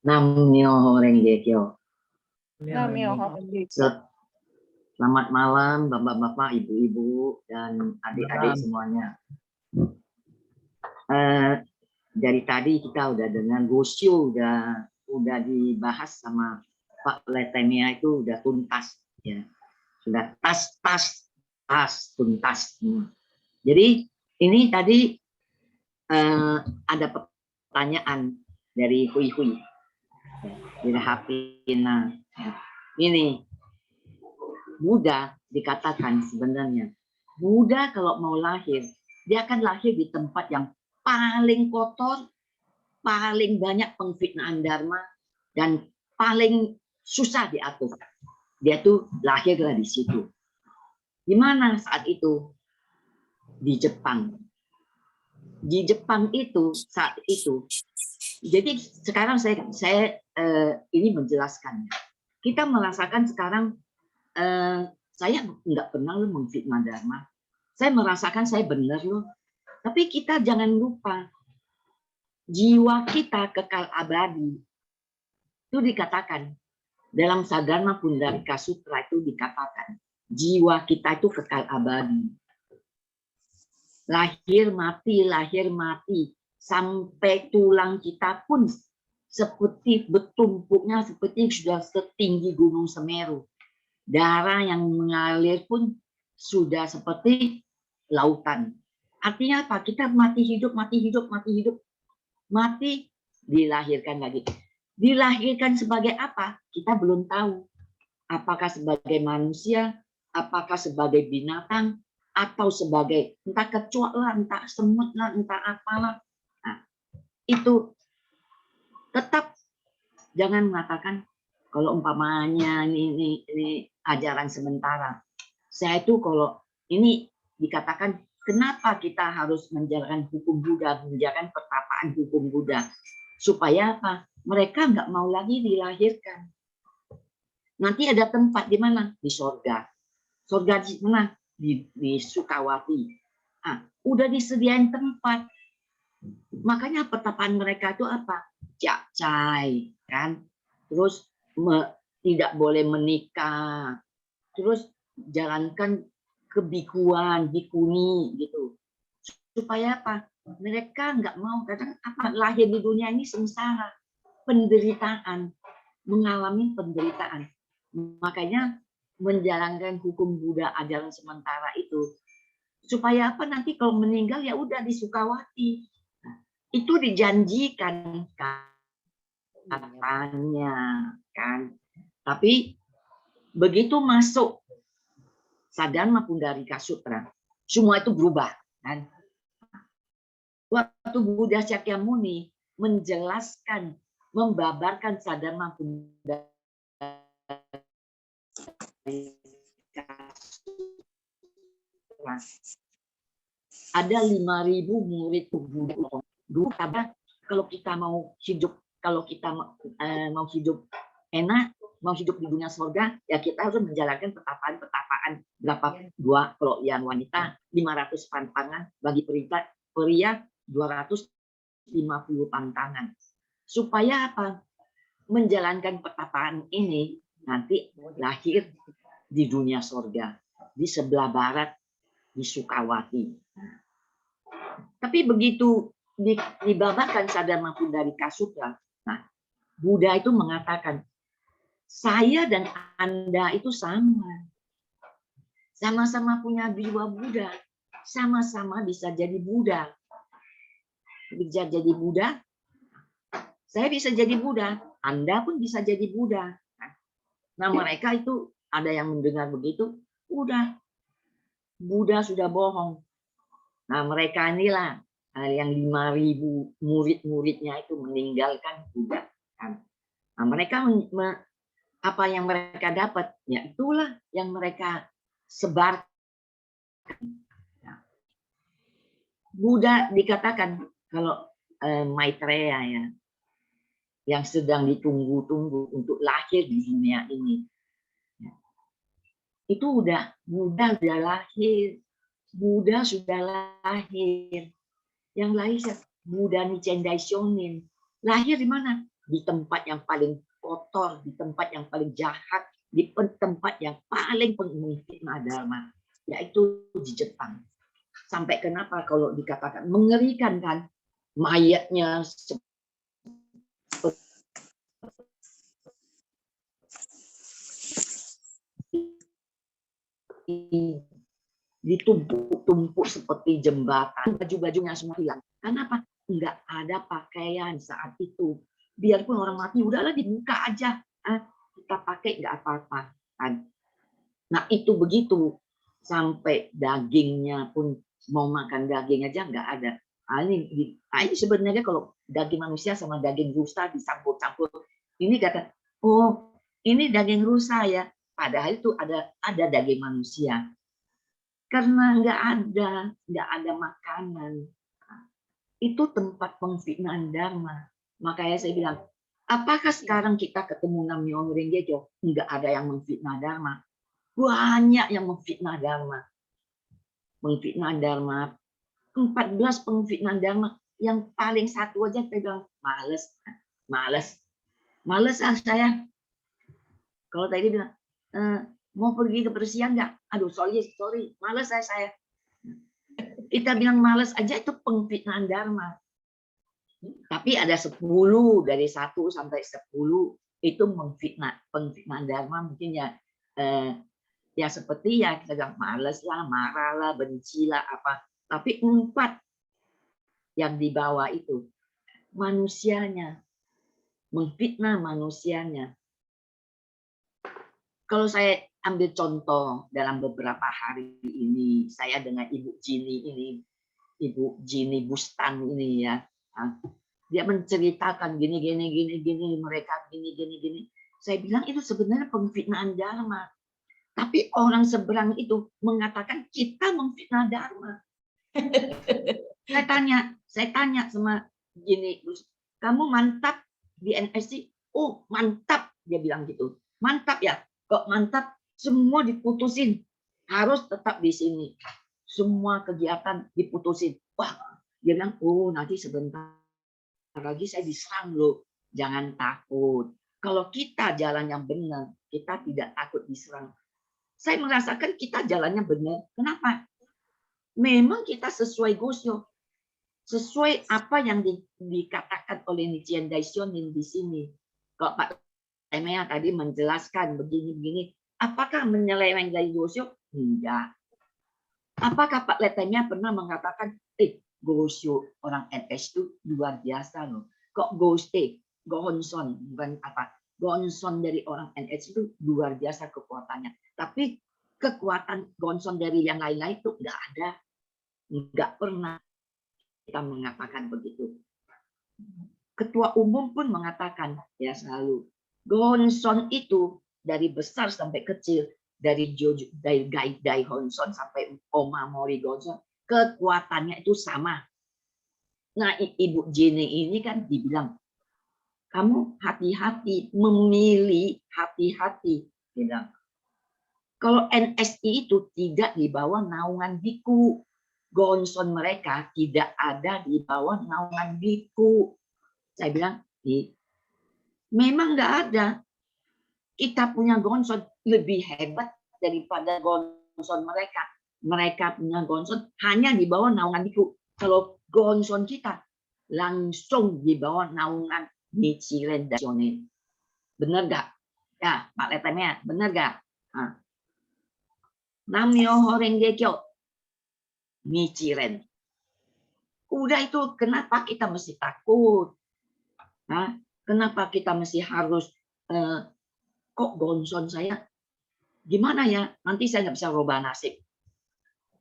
Nam-myoho Renge Kyo. Namyoho. Selamat malam Bapak-bapak, Ibu-ibu, dan adik-adik Malam. semuanya. Dari tadi kita udah dengan Gosho udah dibahas sama Pak Letemia itu udah tuntas ya. Sudah tas tuntas. Jadi ini tadi ada pertanyaan dari Hui dari Hapina. Ini Buddha dikatakan sebenarnya Buddha kalau mau lahir dia akan lahir di tempat yang paling kotor, paling banyak pengfitnahan dharma dan paling susah diatur. Dia tuh lahirlah di situ. Di mana saat itu? Di Jepang. Di Jepang itu saat itu. Jadi sekarang saya ini menjelaskannya. Kita merasakan sekarang saya nggak pernah loh memfitnah dharma. Saya merasakan saya benar loh. Tapi kita jangan lupa jiwa kita kekal abadi. Itu dikatakan dalam Sadharma Pundarika Sutra itu dikatakan jiwa kita itu kekal abadi. Lahir mati sampai tulang kita pun seperti bertumpuknya seperti sudah setinggi Gunung Semeru. Darah yang mengalir pun sudah seperti lautan. Artinya apa? Kita mati hidup, dilahirkan lagi. Dilahirkan sebagai apa? Kita belum tahu. Apakah sebagai manusia, apakah sebagai binatang, atau sebagai entah kecoak lah, entah semut lah, entah apalah. Nah, itu tetap jangan mengatakan kalau umpamanya ini ajaran sementara. Saya itu kalau ini dikatakan kenapa kita harus menjalankan hukum Buddha, menjalankan pertapaan hukum Buddha? Supaya apa? Mereka nggak mau lagi dilahirkan. Nanti ada tempat di mana? Di surga. Surga di mana? Di Sukawati. Ah, udah disediain tempat. Makanya pertapaan mereka itu apa? Capcai, kan? Terus tidak boleh menikah. Terus jalankan kebikuan, bikuni gitu. Supaya apa? Mereka nggak mau, kadang apa, lahir di dunia ini sengsara, penderitaan, mengalami penderitaan. Makanya menjalankan hukum Buddha ajaran sementara itu supaya apa, nanti kalau meninggal ya udah di Sukawati. Nah, itu dijanjikan katanya kan. Tapi begitu masuk Sadharma Pundarika Sutra, semua itu berubah kan. Waktu Buddha Shakyamuni menjelaskan, membabarkan Sadharma Pundarika Sutra, ada 5.000 murid Buddha. Dulu kalau kita mau hidup, kalau kita mau hidup enak, mau hidup di dunia surga, ya kita harus menjalankan pertapaan berapa? 2, kalau yang wanita 500 pantangan, bagi pria 250 pantangan. Supaya apa? Menjalankan pertapaan ini nanti lahir di dunia surga, di sebelah barat, di Sukawati. Tapi begitu dibabarkan Sadharma Pundarika Sutra, nah, Buddha itu mengatakan, saya dan Anda itu sama. Sama-sama punya jiwa Buddha. Sama-sama bisa jadi Buddha. Bisa jadi Buddha. Saya bisa jadi Buddha. Anda pun bisa jadi Buddha. Nah, mereka itu ada yang mendengar begitu, udah. Buddha sudah bohong. Nah, mereka inilah yang 5.000 murid-muridnya itu meninggalkan Buddha. Nah, mereka apa yang mereka dapat, ya itulah yang mereka sebar. Buddha dikatakan kalau Maitreya ya, yang sedang ditunggu-tunggu untuk lahir di dunia ini, itu Buddha sudah lahir, Buddha sudah lahir. Yang lahir Buddha Nichiren Daishonin, lahir di mana? Di tempat yang paling kotor, di tempat yang paling jahat, di tempat yang paling mengfitnah dharma, yaitu di Jepang. Sampai kenapa kalau dikatakan mengerikan kan, mayatnya ditumpuk-tumpuk seperti jembatan, baju-bajunya semua hilang. Kenapa? Enggak ada pakaian saat itu. Biarpun orang mati, udahlah dibuka aja, kita pakai nggak apa-apa. Nah itu begitu, sampai dagingnya pun mau makan daging aja nggak ada. Ini sebenarnya kalau daging manusia sama daging rusa dicampur-campur. Ini kata, oh ini daging rusa ya, padahal itu ada daging manusia. Karena nggak ada makanan. Itu tempat pengfitnahan dharma. Makanya saya bilang, apakah sekarang kita ketemu Namyo Renge-kyo nggak ada yang memfitnah dharma? Banyak yang memfitnah dharma. Memfitnah dharma, 14 pengfitnahan dharma. Yang paling satu aja saya bilang, males saya. Kalau tadi bilang, mau pergi ke persian nggak? Aduh, sorry, males saya. Kita bilang males aja itu pengfitnahan dharma. Tapi ada 10, dari 1 sampai 10 itu pengfitnahan dharma mungkin ya seperti ya kita bilang males lah, marah lah, benci lah apa. Tapi 4 yang di bawah itu manusianya, memfitnah manusianya. Kalau saya ambil contoh dalam beberapa hari ini, saya dengan Ibu Jini Bustan ini ya, dia menceritakan gini, mereka gini. Saya bilang itu sebenarnya pengfitnahan dharma. Tapi orang seberang itu mengatakan kita memfitnah dharma. Saya tanya sama gini, kamu mantap di NSC? Oh, mantap, dia bilang gitu. Mantap ya? Kok mantap? Semua diputusin. Harus tetap di sini. Semua kegiatan diputusin. Wah, dia bilang, oh nanti sebentar lagi saya diserang loh. Jangan takut. Kalau kita jalan yang benar, kita tidak takut diserang. Saya merasakan kita jalannya benar. Kenapa? Memang kita sesuai Gosyo. Sesuai apa yang dikatakan oleh Nichiren Daishonin di sini. Kalau Pak Temea tadi menjelaskan begini-begini, apakah menyeleweng dari Gosyo? Enggak. Apakah Pak Letemia pernah mengatakan, Gosyo orang NS itu luar biasa loh. Kok Gohonson, bukan apa, Gohonson dari orang NS itu luar biasa kekuatannya. Tapi kekuatan Gohonson dari yang lain-lain itu enggak ada. Enggak pernah kita mengatakan begitu. Ketua umum pun mengatakan ya selalu, Gohonson itu dari besar sampai kecil, dari Dai Honson sampai Oma Mori Gohonson, kekuatannya itu sama. Nah, Ibu Jenny ini kan dibilang, kamu hati-hati, memilih hati-hati. Bilang, kalau NSI itu tidak di bawah naungan biku, Gohonson mereka tidak ada di bawah naungan biku. Saya bilang, memang nggak ada. Kita punya Gohonson lebih hebat daripada Gohonson mereka. Mereka punya Gohonson hanya di bawah naungan biku. Kalau Gohonson kita langsung di bawah naungan Nichiren Daishonin. Benar nggak? Ya, Pak Letemnya, benar nggak? Namyoho Renge Kyo, Nichiren. Udah itu, kenapa kita mesti takut? Kenapa kita mesti harus kok Gohonson saya gimana ya? Nanti saya nggak bisa robah nasib.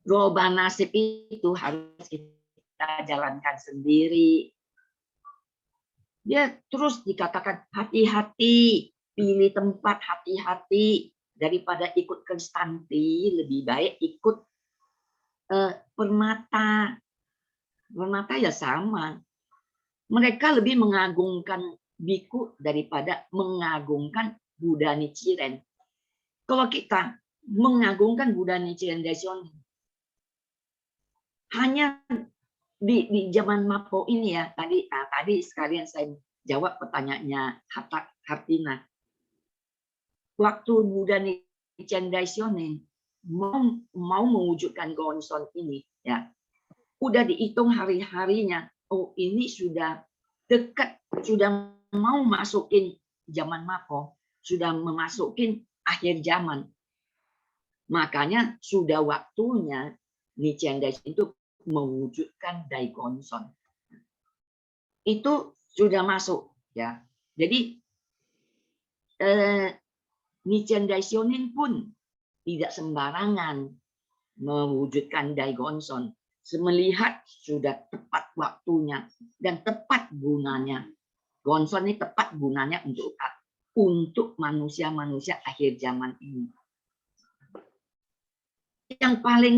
Robah nasib itu harus kita jalankan sendiri. Dia terus dikatakan hati-hati, pilih tempat hati-hati, daripada ikut Konstanti lebih baik ikut Permata. Permata ya sama. Mereka lebih mengagungkan biku daripada mengagungkan Buddha Nichiren. Kalau kita mengagungkan Buddha Nichiren Daishonin, hanya di zaman Mapo ini ya, tadi sekalian saya jawab pertanyaannya Hartina. Waktu Buddha Nichiren Daishonin mau mewujudkan Gohonson ini, ya, udah dihitung hari-harinya. Oh, ini sudah dekat, sudah mau masukin zaman Mapo, sudah memasukin akhir zaman. Makanya sudah waktunya Nichiren Daishonin itu mewujudkan Daigonson. Itu sudah masuk ya. Jadi Nichiren Daishonin pun tidak sembarangan mewujudkan Daigonson. Melihat sudah tepat waktunya dan tepat gunanya. Gonson ini tepat gunanya untuk manusia-manusia akhir zaman ini. Yang paling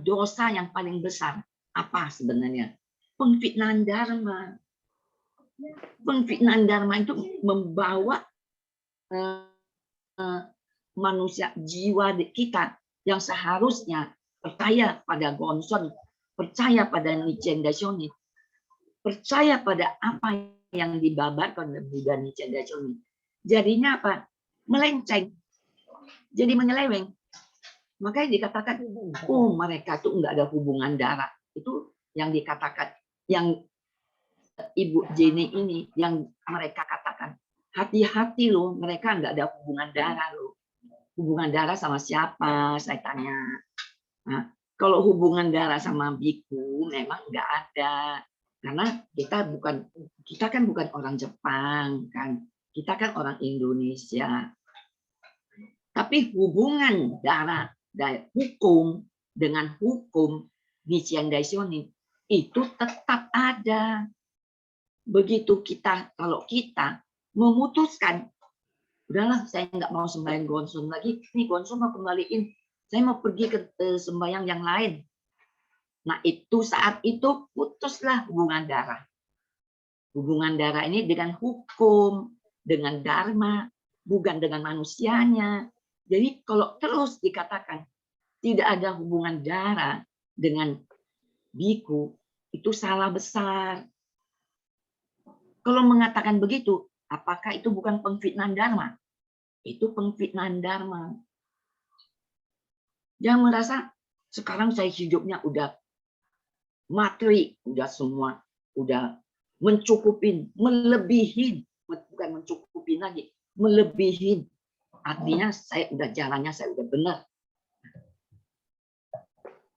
dosa yang paling besar apa sebenarnya? Pengfitnahan dharma. Pengfitnahan dharma itu membawa manusia, jiwa kita yang seharusnya percaya pada Gohonson, percaya pada Nichiren Daishonin, percaya pada apa yang dibabarkan oleh Buddha Nichiren Daishonin. Jadinya apa? Melenceng. Jadi menyeleweng. Makanya dikatakan, oh mereka tuh nggak ada hubungan darah. Itu yang dikatakan, yang Ibu Jenny ini, yang mereka katakan, hati-hati loh, mereka nggak ada hubungan darah loh. Hubungan darah sama siapa? Saya tanya. Nah, kalau hubungan darah sama biku memang nggak ada. Karena kita kan bukan orang Jepang, kan? Kita kan orang Indonesia. Tapi hubungan darah dan hukum dengan hukum Nichiren Daishonin itu tetap ada. Begitu kalau kita memutuskan, udahlah saya nggak mau sembahyang Gohonson lagi, nih Gohonson mau kembaliin, saya mau pergi ke sembahyang yang lain. Nah, itu saat itu putuslah hubungan darah. Hubungan darah ini dengan hukum, dengan dharma, bukan dengan manusianya. Jadi kalau terus dikatakan tidak ada hubungan darah dengan biku, itu salah besar. Kalau mengatakan begitu, apakah itu bukan pengfitnahan dharma? Itu pengfitnahan dharma. Jangan merasa sekarang saya hidupnya udah materi, udah semua, udah mencukupin, melebihin, bukan mencukupin lagi, melebihin. Artinya saya udah jalannya, saya udah benar.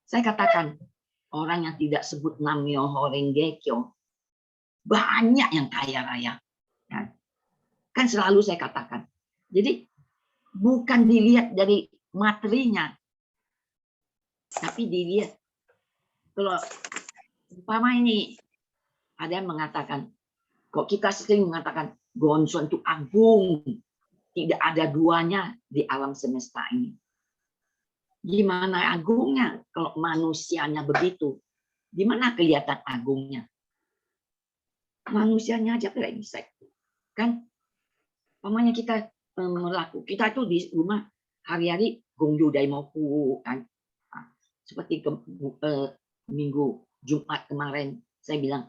Saya katakan, orang yang tidak sebut Nam-myoho Renge Kyo, banyak yang kaya raya. Kan selalu saya katakan. Jadi bukan dilihat dari materinya, tapi dilihat. Kalau umpama ini ada yang mengatakan, kok kita sering mengatakan Gonson itu agung, tidak ada duanya di alam semesta ini. Gimana agungnya kalau manusianya begitu? Gimana kelihatan agungnya? Manusianya aja brengsek. Kan? Umpamanya kita kita itu di rumah hari-hari Gongyo Daimoku kan. Seperti minggu Jumat kemarin saya bilang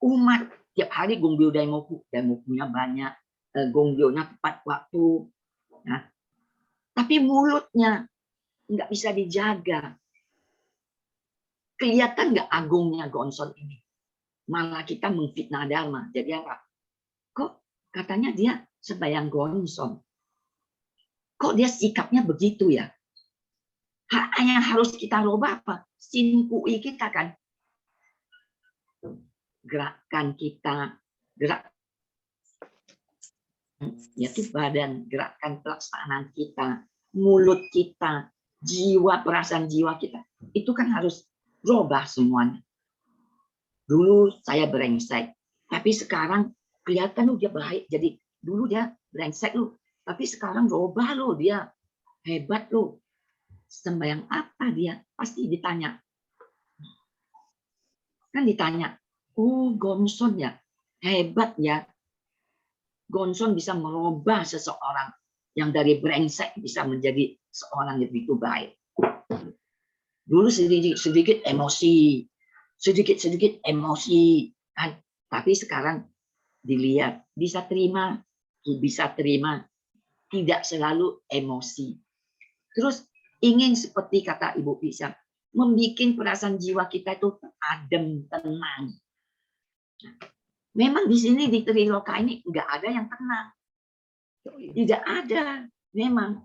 umat tiap hari Gongyo Daimoku, Daimokunya banyak, Gongyonya tepat waktu. Nah, tapi mulutnya nggak bisa dijaga. Kelihatan nggak agungnya Gonson ini? Malah kita mengfitnah dharma. Jadi apa? Kok katanya dia sembahyang Gonson? Kok dia sikapnya begitu ya? Yang harus kita rubah apa? Sinkui kita kan. Gerakan kita, yaitu badan, gerakan pelaksanaan kita, mulut kita, jiwa, perasaan jiwa kita. Itu kan harus rubah semuanya. Dulu saya brengsek, tapi sekarang kelihatan dia baik. Jadi dulu dia brengsek lu, tapi sekarang rubah lu, dia hebat lu. Sembahyang apa dia? Pasti ditanya. Kan ditanya, oh Gonson ya, hebat ya. Gonson bisa merubah seseorang yang dari brengsek bisa menjadi seorang yang begitu baik. Dulu sedikit emosi, sedikit emosi, kan? Tapi sekarang dilihat bisa terima, tidak selalu emosi. Terus ingin seperti kata Ibu Pisang, membuat perasaan jiwa kita itu adem, tenang. Memang di sini di Triloka ini nggak ada yang tenang. Tidak ada, memang.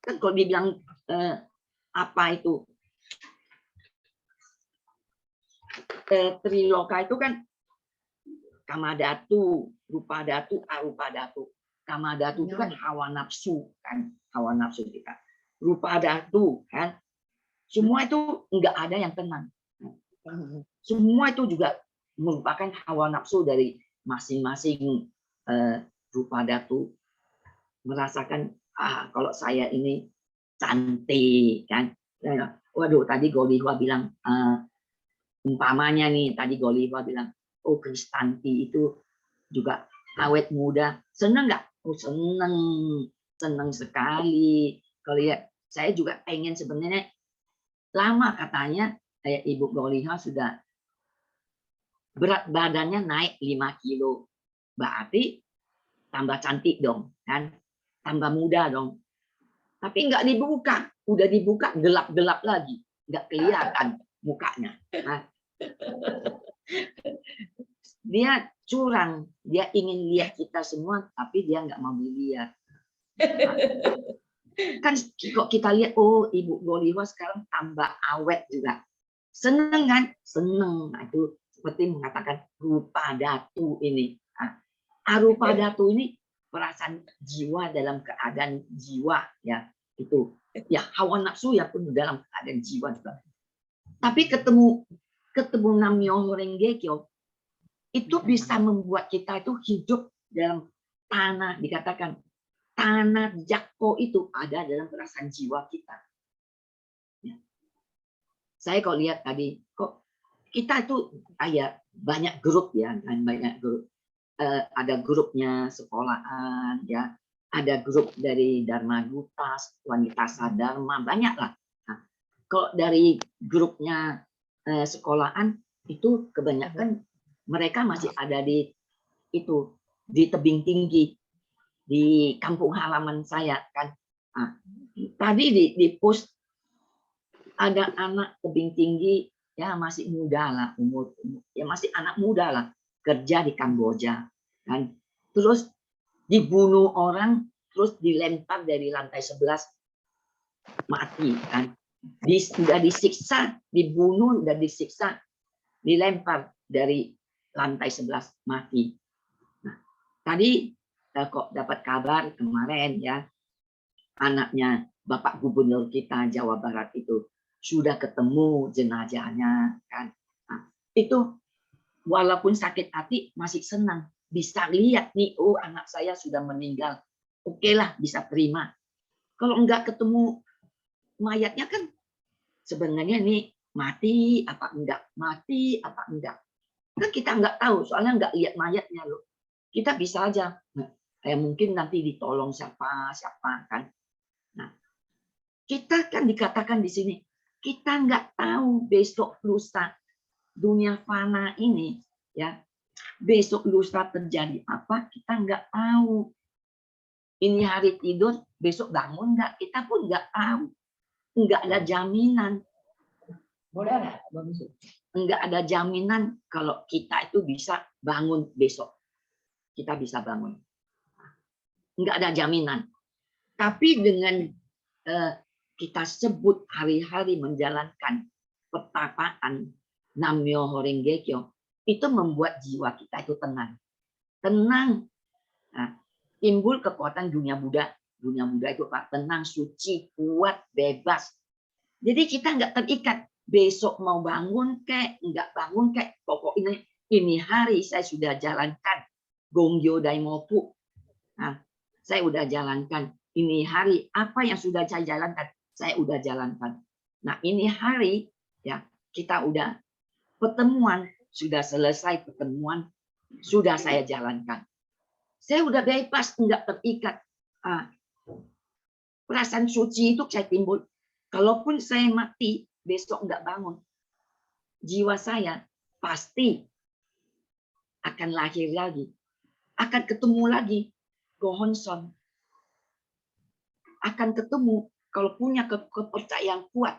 Kan kalau dibilang apa itu? Triloka itu kan Kamadhatu, Rupadhatu, Arupadhatu. Kamadhatu itu kan hawa nafsu, kan? Hawa nafsu kita. Rupadhatu, kan? Semua itu nggak ada yang tenang. Semua itu juga merupakan hawa nafsu dari masing-masing Rupadhatu. Merasakan, kalau saya ini cantik, kan? Waduh, tadi Golihwa bilang, umpamanya nih, tadi Golihwa bilang, oh Kristanti itu juga awet muda. Seneng nggak? Oh seneng sekali. Kalau ya, saya juga pengen sebenarnya lama katanya kayak Ibu Golihwa sudah berat badannya naik 5 kilo. Berarti tambah cantik dong, kan? Tambah muda dong. Tapi nggak dibuka. Udah dibuka gelap-gelap lagi. Nggak kelihatan mukanya. Nah, dia curang. Dia ingin lihat kita semua, tapi dia nggak mau dilihat. Kan kok kita lihat, oh Ibu Golihwa sekarang tambah awet juga. Seneng kan? Seneng. Nah, itu seperti mengatakan Rupadhatu ini. Arupadhatu ini perasaan jiwa dalam keadaan jiwa, ya itu. Ya hawa nafsu ya pun dalam keadaan jiwa juga. Tapi ketemu Nam-myoho Renge Kyo itu bisa membuat kita itu hidup dalam tanah, dikatakan tanah Jakko itu ada dalam perasaan jiwa kita. saya kok lihat tadi, kok kita itu kayak banyak grup ya, dan banyak grup. Ada grupnya sekolahan, ya, ada grup dari Dharma Duta, wanita sadharma, banyak lah. Nah, kalau dari grupnya sekolahan itu kebanyakan mereka masih ada di itu di tebing tinggi di kampung halaman saya kan. Nah, tadi di post ada anak tebing tinggi ya masih muda lah umur ya masih anak muda lah kerja di Kamboja kan, terus dibunuh orang, terus dilempar dari lantai 11 mati kan, sudah disiksa, dibunuh dan disiksa, dilempar dari lantai 11 mati. Nah, tadi kok dapat kabar kemarin ya, anaknya Bapak Gubernur kita Jawa Barat itu sudah ketemu jenazahnya kan. Nah, itu walaupun sakit hati masih senang, bisa lihat nih, oh anak saya sudah meninggal, oke lah bisa terima. Kalau enggak ketemu mayatnya kan sebenarnya ini mati apa enggak, mati apa enggak, kan kita enggak tahu soalnya enggak lihat mayatnya loh. Kita bisa aja mungkin nanti ditolong siapa kan. Nah, kita kan dikatakan di sini kita enggak tahu besok lusa dunia fana ini ya, besok lusa terjadi apa kita nggak tahu. Ini hari tidur, besok bangun nggak, kita pun nggak tahu. Nggak ada jaminan. Nggak ada jaminan kalau kita itu bisa bangun besok. Kita bisa bangun. Nggak ada jaminan. Tapi dengan kita sebut hari-hari menjalankan pertapaan Namyo Horenge Kyo, itu membuat jiwa kita itu tenang. Tenang. Nah, timbul kekuatan dunia Buddha. Dunia Buddha itu Pak, tenang, suci, kuat, bebas. Jadi kita nggak terikat. Besok mau bangun kayak, nggak bangun kayak. Pokoknya ini hari saya sudah jalankan. Gongyo Daimoku. Nah, saya udah jalankan. Ini hari, apa yang sudah saya jalankan? Saya udah jalankan. Nah, ini hari, ya kita udah pertemuan. Sudah selesai pertemuan, sudah saya jalankan. Saya udah bebas, enggak terikat. Perasaan suci itu saya timbul. Kalaupun saya mati, besok enggak bangun. Jiwa saya pasti akan lahir lagi. Akan ketemu lagi. Gohonson. Akan ketemu, kalau punya kepercayaan kuat.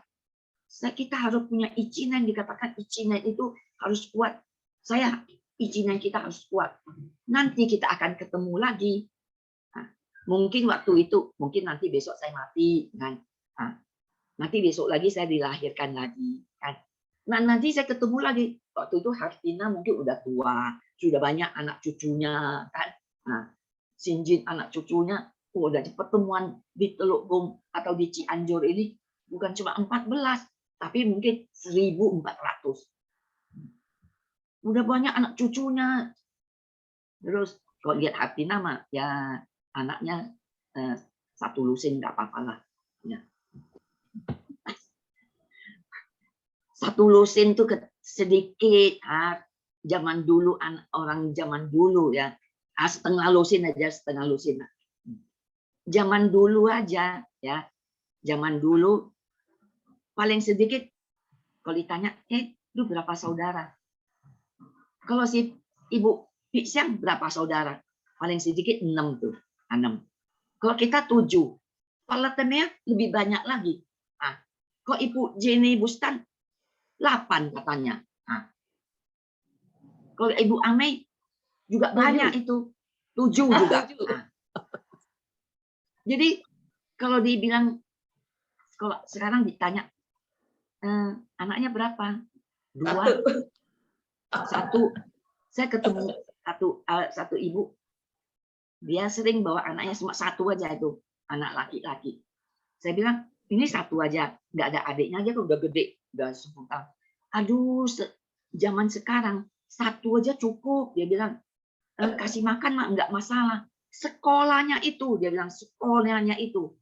Kita harus punya ichinan, dikatakan ichinan itu harus kuat. Saya ichinan kita harus kuat. Nanti kita akan ketemu lagi. Nah, mungkin waktu itu, mungkin nanti besok saya mati kan. Nah, nanti besok lagi saya dilahirkan lagi kan. Nah, nanti saya ketemu lagi. Waktu itu Hartina mungkin udah tua, sudah banyak anak cucunya kan. Nah, Shinjin anak cucunya udah di pertemuan di Teluk Gong atau di Cianjur ini bukan cuma 14, tapi mungkin 1.400. Udah banyak anak cucunya. Terus kalau lihat hati nama ya anaknya satu lusin nggak apa-apa lah. Ya. Satu lusin tuh sedikit. Zaman dulu orang zaman dulu ya. Setengah lusin aja, setengah lusin. Zaman dulu aja ya. Zaman dulu paling sedikit kalau ditanya, lu berapa saudara? Kalau si Ibu Pixiang berapa saudara? Paling sedikit 6 tuh, 6. Kalau kita 7, kalau Temea lebih banyak lagi. Nah, kalau Ibu Jenny Bustan 8 katanya. Nah, kalau Ibu Amei juga banyak itu, 7 juga. Nah, jadi kalau dibilang, kalau sekarang ditanya, anaknya berapa? 2. 1. Saya ketemu satu ibu, dia sering bawa anaknya cuma 1 aja itu, anak laki-laki. Saya bilang ini 1 aja, nggak ada adiknya aja udah gede, udah 10 tahun. Aduh, zaman sekarang 1 aja cukup, dia bilang. Kasih makan mah nggak masalah. Sekolahnya itu, dia bilang sekolahnya itu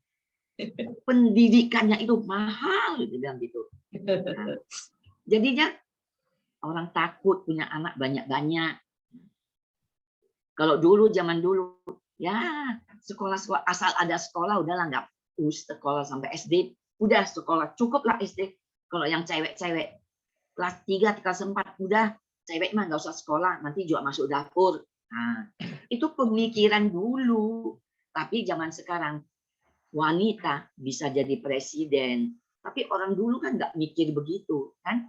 pendidikannya itu mahal, dia bilang gitu. Nah, jadinya orang takut punya anak banyak-banyak. Kalau dulu, zaman dulu, ya sekolah-sekolah asal ada sekolah udahlah, nggak usah sekolah sampai SD, udah sekolah cukuplah SD. Kalau yang cewek-cewek kelas 3, kelas 4 udah cewek mah nggak usah sekolah, nanti juga masuk dapur. Nah, itu pemikiran dulu. Tapi zaman sekarang wanita bisa jadi presiden. Tapi orang dulu kan nggak mikir begitu, kan?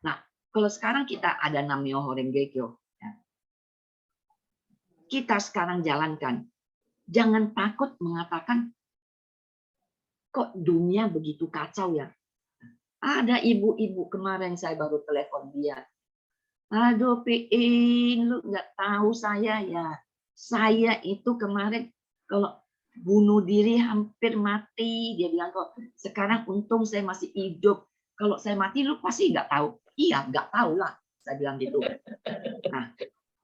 Nah, kalau sekarang kita ada Namyo Horengekyo, ya. Kita sekarang jalankan. Jangan takut mengatakan, kok dunia begitu kacau ya? Ada ibu-ibu kemarin saya baru telepon dia. Aduh, Piin, lu nggak tahu saya ya. Saya itu kemarin kalau bunuh diri hampir mati. Dia bilang kok sekarang untung saya masih hidup. Kalau saya mati lu pasti nggak tahu. Iya, nggak tahu lah. Saya bilang gitu. Nah,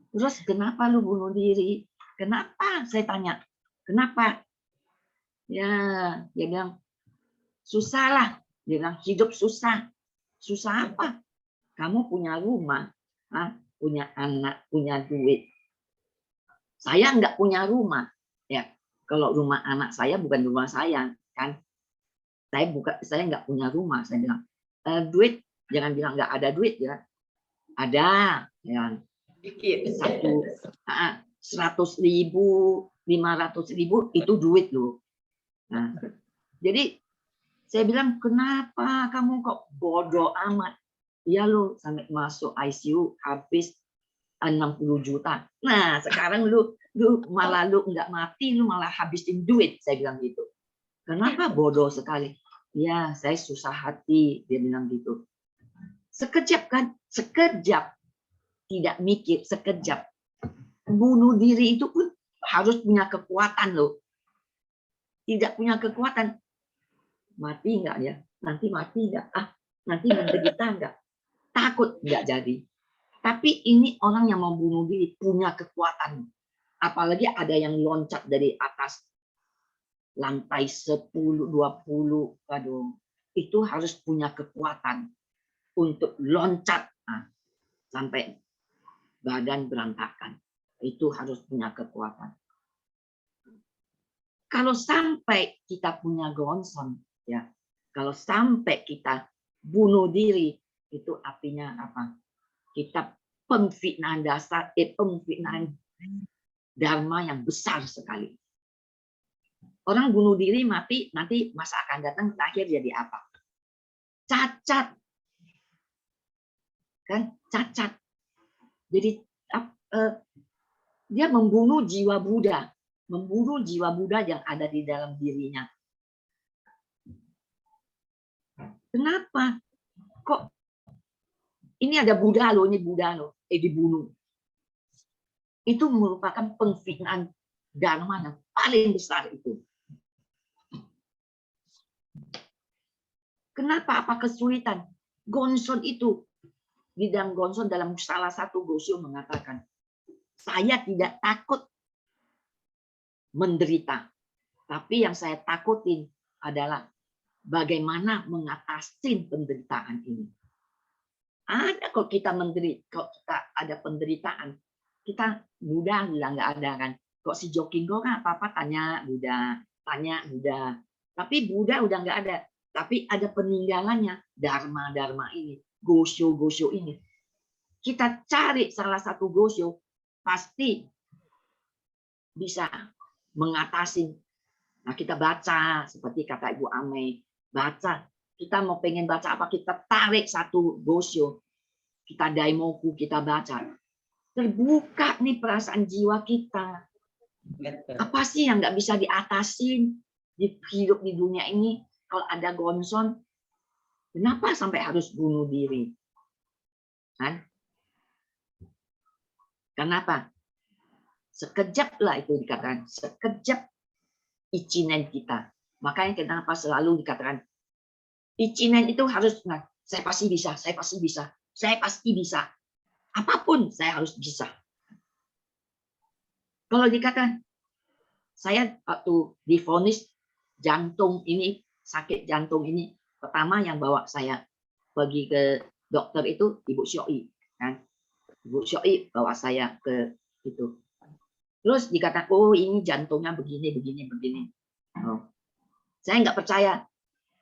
terus kenapa lu bunuh diri? Kenapa? Saya tanya. Kenapa? Ya, dia bilang susah lah. Dia bilang hidup susah. Susah apa? Kamu punya rumah. Punya anak, punya duit. Saya nggak punya rumah, ya. Kalau rumah anak saya bukan rumah saya, kan? Saya nggak punya rumah. Saya bilang duit, jangan bilang nggak ada duit ya. Ada, ya. 100.000, 500.000 itu duit loh. Nah, jadi saya bilang kenapa kamu kok bodoh amat? Ya lu sampai masuk ICU habis 60 juta. Nah, sekarang lu malah lu nggak mati, lu malah habisin duit, saya bilang gitu. Kenapa bodoh sekali? Ya, saya susah hati, dia bilang gitu. Sekejap kan? Sekejap. Tidak mikir, sekejap. Bunuh diri itu pun harus punya kekuatan loh. Tidak punya kekuatan. Mati nggak ya? Nanti mati nggak? Nanti menderita nggak? Takut nggak jadi. Tapi ini orang yang mau bunuh diri punya kekuatan. Apalagi ada yang loncat dari atas lantai 10, 20. Aduh, itu harus punya kekuatan untuk loncat sampai badan berantakan. Itu harus punya kekuatan. Kalau sampai kita punya gonson, ya, kalau sampai kita bunuh diri, itu artinya apa? Kita pemfitnahan dasar, pemfitnahan dharma yang besar sekali. Orang bunuh diri mati, nanti masa akan datang terakhir jadi apa? Cacat. Kan? Cacat. Jadi dia membunuh jiwa Buddha. Membunuh jiwa Buddha yang ada di dalam dirinya. Kenapa? Kok ini ada Buddha loh, ini Buddha loh, dibunuh. Itu merupakan pengfitnahan dharma yang paling besar itu. Kenapa? Apa kesulitan? Gonson itu, di dalam Gonson, dalam salah satu Gosyo mengatakan, saya tidak takut menderita. Tapi yang saya takutin adalah bagaimana mengatasi penderitaan ini. Ada kok kita menderita, kok kita ada penderitaan. Kita Buddha bilang nggak ada kan. Kok si Jokingo kan apa-apa tanya Buddha. Tapi Buddha udah nggak ada. Tapi ada peninggalannya, dharma-dharma ini, Gosyo-Gosyo ini. Kita cari salah satu Gosyo, pasti bisa mengatasi. Nah, kita baca, seperti kata Ibu Ame, baca. Kita mau pengen baca apa, kita tarik satu Gosyo, kita daimoku, kita baca. Terbuka nih perasaan jiwa kita. Apa sih yang nggak bisa diatasin di hidup di dunia ini? Kalau ada Gonson, kenapa sampai harus bunuh diri? Kan? Kenapa? Sekejap lah itu dikatakan, sekejap ichinen kita. Makanya kenapa selalu dikatakan ichinen itu harus, saya pasti bisa, saya pasti bisa, saya pasti bisa. Apapun saya harus bisa. Kalau dikatakan, saya waktu divonis jantung ini, sakit jantung ini, pertama yang bawa saya pergi ke dokter itu Ibu Syoi, kan? Ibu Syoi bawa saya ke itu. Terus dikatakan, oh ini jantungnya begini, begini, begini. Oh. Saya nggak percaya,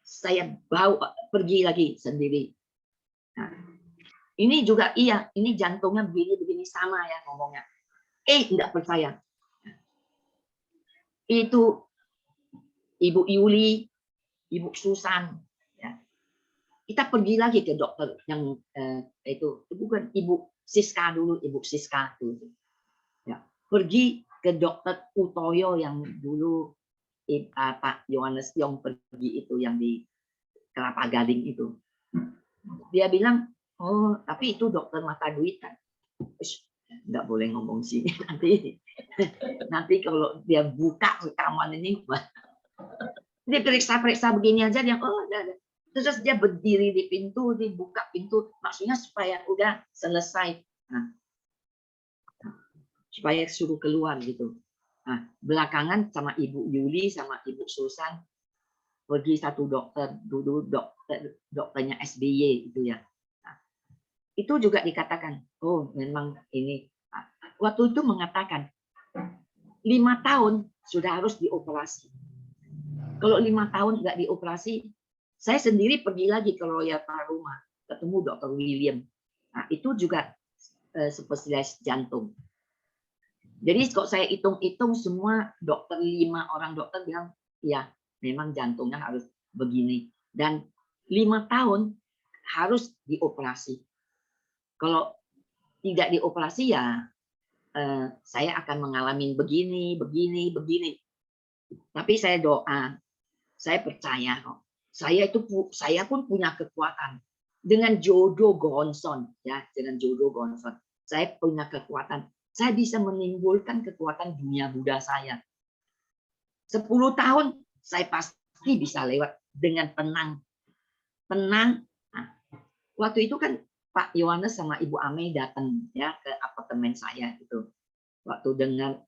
saya bawa pergi lagi sendiri. Nah, ini juga iya, ini jantungnya begini, begini sama ya ngomongnya. Nggak percaya. Itu Ibu Yuli, Ibu Susan, ya. Kita pergi lagi ke dokter yang itu bukan Ibu Siska dulu, Ibu Siska dulu. Ya, pergi ke dokter Utoyo yang dulu Pak Yohanes Yong pergi itu yang di Kelapa Gading itu. Dia bilang, oh tapi itu dokter mata duitan. Nggak boleh ngomong sini nanti kalau dia buka rekaman ini dia periksa begini aja dia terus dia berdiri di pintu, dibuka pintu maksudnya supaya udah selesai, supaya suruh keluar gitu. Nah, belakangan sama Ibu Yuli sama Ibu Susan pergi satu dokter dulu, dokternya SBY itu ya. Itu juga dikatakan, oh memang ini. Waktu itu mengatakan 5 tahun sudah harus dioperasi. Kalau 5 tahun nggak dioperasi, saya sendiri pergi lagi ke Royal Paruma, ketemu Dr. William. Nah, itu juga spesialis jantung. Jadi kalau saya hitung-hitung semua dokter, 5 orang dokter bilang, ya memang jantungnya harus begini. Dan 5 tahun harus dioperasi. Kalau tidak dioperasi ya saya akan mengalami begini. Tapi saya doa, saya percaya kok. Saya pun punya kekuatan dengan jodoh Gonson ya, dengan jodoh Gonson. Saya punya kekuatan. Saya bisa menimbulkan kekuatan dunia Buddha saya. 10 tahun saya pasti bisa lewat dengan tenang. Nah, waktu itu kan Pak Yohanes sama Ibu Ame datang ya ke apartemen saya itu. Waktu dengar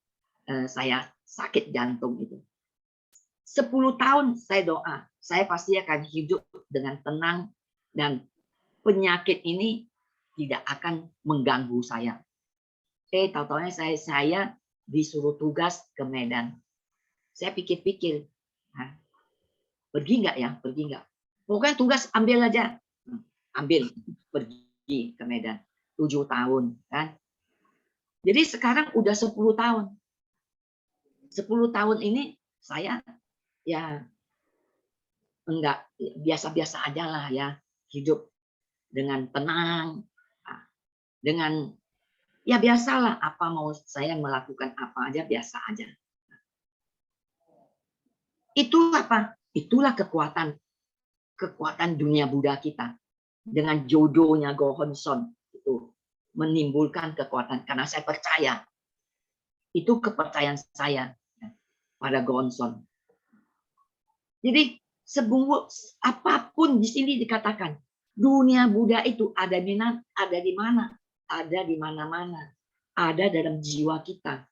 saya sakit jantung itu. 10 tahun saya doa, saya pasti akan hidup dengan tenang dan penyakit ini tidak akan mengganggu saya. Tahu-tahunya saya disuruh tugas ke Medan. Saya pikir-pikir, pergi nggak ya? Pergi nggak? Pokoknya tugas ambil aja. Ambil, pergi ke Medan 7 tahun kan. Jadi sekarang udah 10 tahun. 10 tahun ini saya ya enggak biasa-biasa aja lah ya, hidup dengan tenang, dengan ya biasalah, apa mau saya melakukan apa aja biasa aja. Itu apa? Itulah kekuatan dunia Buddha kita. Dengan jodohnya Gohon Son itu menimbulkan kekuatan karena saya percaya itu kepercayaan saya pada Gohon Son. Jadi apapun di sini dikatakan dunia Buddha itu ada di mana? Ada di mana-mana. Ada dalam jiwa kita.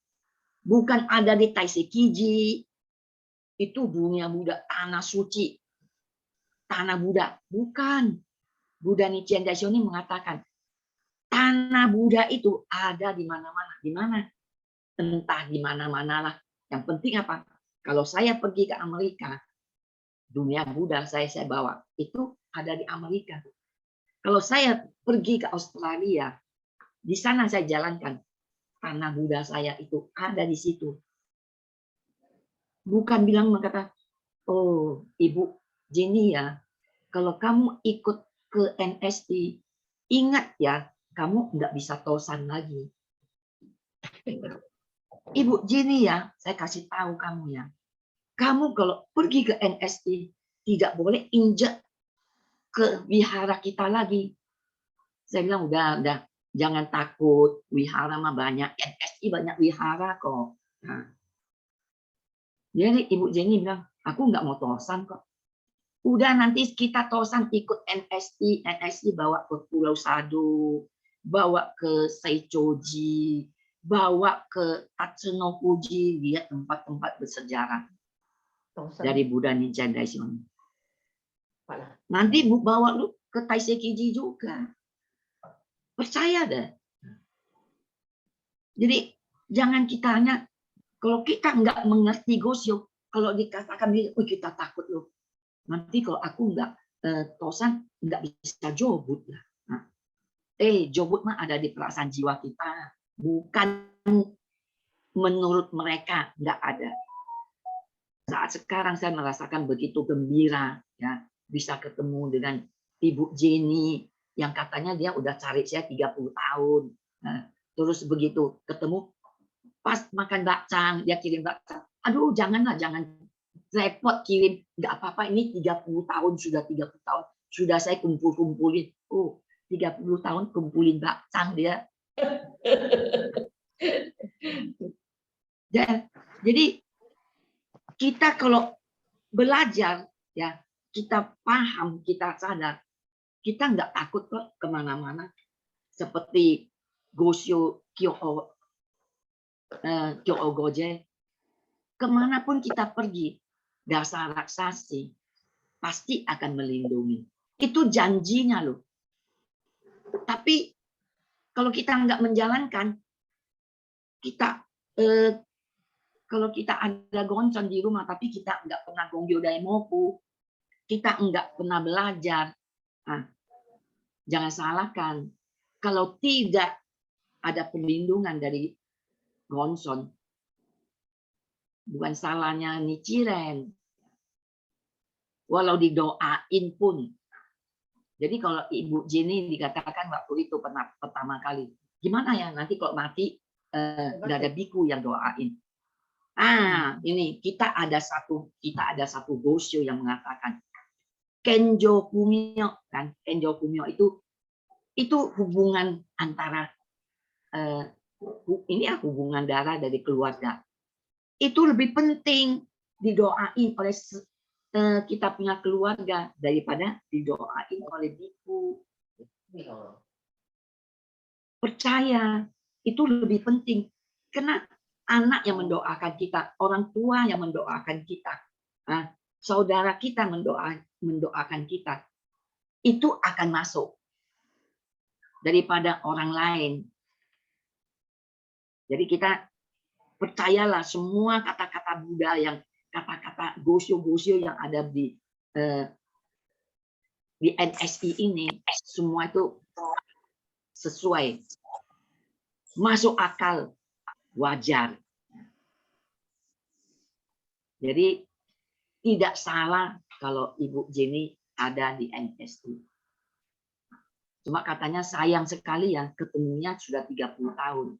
Bukan ada di Taisekiji. Itu dunia Buddha, tanah suci. Tanah Buddha, bukan. Buddha Nichiren Daishonin mengatakan, tanah Buddha itu ada di mana-mana. Di mana? Entah di mana-mana lah. Yang penting apa? Kalau saya pergi ke Amerika, dunia Buddha saya bawa. Itu ada di Amerika. Kalau saya pergi ke Australia, di sana saya jalankan. Tanah Buddha saya itu ada di situ. Bukan bilang berkata, oh Ibu Jenny ya, kalau kamu ikut ke NSI, ingat ya, kamu nggak bisa tosan lagi. Ibu Jenny ya, saya kasih tahu kamu ya, kamu kalau pergi ke NSI, tidak boleh injak ke wihara kita lagi. Saya bilang, udah, jangan takut, wihara mah banyak, NSI banyak wihara kok. Nah, jadi Ibu Jenny bilang, aku nggak mau tosan kok. Udah nanti kita tosan ikut NSI bawa ke Pulau Sado, bawa ke Seichoji, bawa ke Tatsunokuji, lihat tempat-tempat bersejarah. dari Buddha Nichiren Daishonin. Nanti bawa lu ke Taisei Kiji juga. Percaya deh. Jadi jangan kita hanya, kalau kita nggak mengerti Gosyo, kalau dikatakan kita takut loh. Nanti kalau aku nggak tosan, nggak bisa jobut lah. Nah, jobut mah ada di perasaan jiwa kita, bukan menurut mereka, nggak ada. Saat sekarang saya merasakan begitu gembira, ya, bisa ketemu dengan Ibu Jenny yang katanya dia udah cari saya 30 tahun. Nah, terus begitu ketemu pas makan bakcang, dia kirim bakcang. Aduh, janganlah, jangan repot kirim, nggak apa-apa, ini 30 tahun, sudah 30 tahun sudah saya kumpulin. Oh, 30 tahun kumpulin bakcang dia. Jadi kita kalau belajar, ya, kita paham, kita sadar, kita nggak takut kok kemana-mana. Seperti Gosyo Kyoho Goje, kemanapun kita pergi, dasar raksasi pasti akan melindungi. Itu janjinya loh. Tapi kalau kita nggak menjalankan, kita kalau kita ada goncon di rumah, tapi kita nggak pernah gonggyo daimoku, kita nggak pernah belajar, nah, jangan salahkan. Kalau tidak ada perlindungan dari Gonson, bukan salahnya Nichiren. Walau didoain pun. Jadi kalau Ibu Jenny dikatakan waktu itu pertama kali, gimana ya nanti kalau mati nggak ada biku yang doain. Ini kita ada satu Gosyo yang mengatakan Kenjo Kumyo, kan? Kenjo Kumyo itu hubungan antara ini ya hubungan darah dari keluarga. Itu lebih penting didoain oleh kita punya keluarga daripada didoain oleh biku. Percaya itu lebih penting karena anak yang mendoakan kita, orang tua yang mendoakan kita, saudara kita mendoakan kita, itu akan masuk daripada orang lain. Jadi kita percayalah semua kata-kata Buddha, yang kata-kata Gosyo yang ada di NSI ini, semua itu sesuai, masuk akal, wajar. Jadi tidak salah kalau Ibu Jenny ada di NSI. Cuma katanya sayang sekali ya, ketemunya sudah 30 tahun.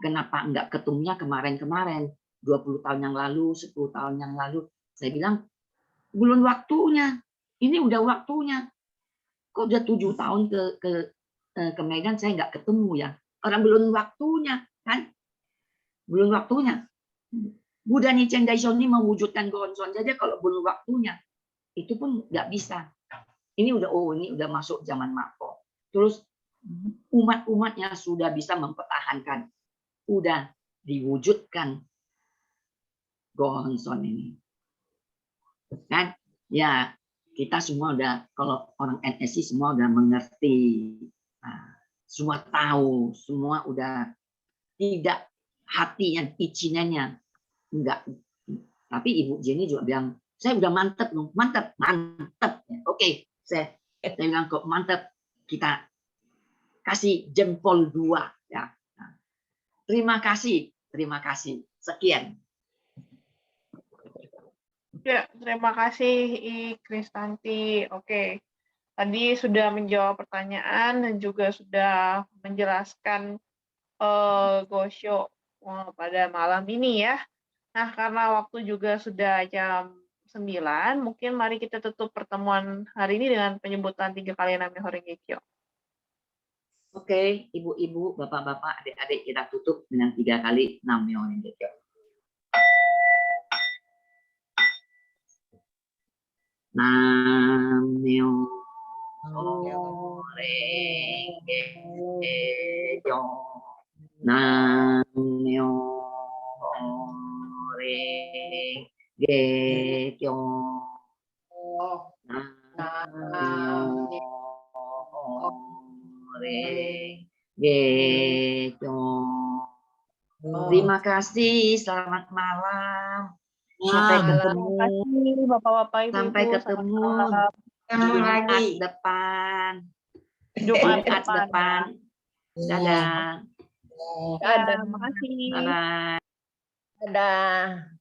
Kenapa enggak ketemunya kemarin-kemarin, 20 tahun yang lalu, 10 tahun yang lalu. Saya bilang, belum waktunya. Ini udah waktunya. Kok udah 7 tahun ke Medan saya nggak ketemu ya. Orang belum waktunya, kan? Belum waktunya. Buddha Nichiren Daishonin mewujudkan Gonson saja kalau belum waktunya, itu pun nggak bisa. Ini udah masuk zaman Mappo. Terus umat-umatnya sudah bisa mempertahankan, udah diwujudkan Gonson ini, kan? Ya, kita semua udah, kalau orang NSI semua udah mengerti, semua tahu, semua udah tidak hatinya, ichinannya enggak. Tapi Ibu Jenny juga bilang, saya udah mantep loh, mantep. Oke, saya bilang kok mantep, kita kasih jempol 2 ya. Terima kasih. Sekian. Ya, terima kasih I Kristanti. Oke. Tadi sudah menjawab pertanyaan dan juga sudah menjelaskan Gosyo pada malam ini ya. Nah, karena waktu juga sudah jam 9, mungkin mari kita tutup pertemuan hari ini dengan penyebutan 3 kali Nam-myoho Renge Kyo. Oke, ibu-ibu, bapak-bapak, adik-adik, kita tutup dengan 3 kali Nam-myoho Renge Kyo. Nam-myoho Renge Kyo. Nam-myoho Renge Ge kyong Ge kyong. Terima kasih, selamat malam. Sampai ketemu. Terima kasih Bapak-bapak Ibu. Sampai ketemu Ketemu Jumat lagi. depan. Jumat Jumat depan. Dadah. Dadah. Terima kasih. Bye-bye. Dadah.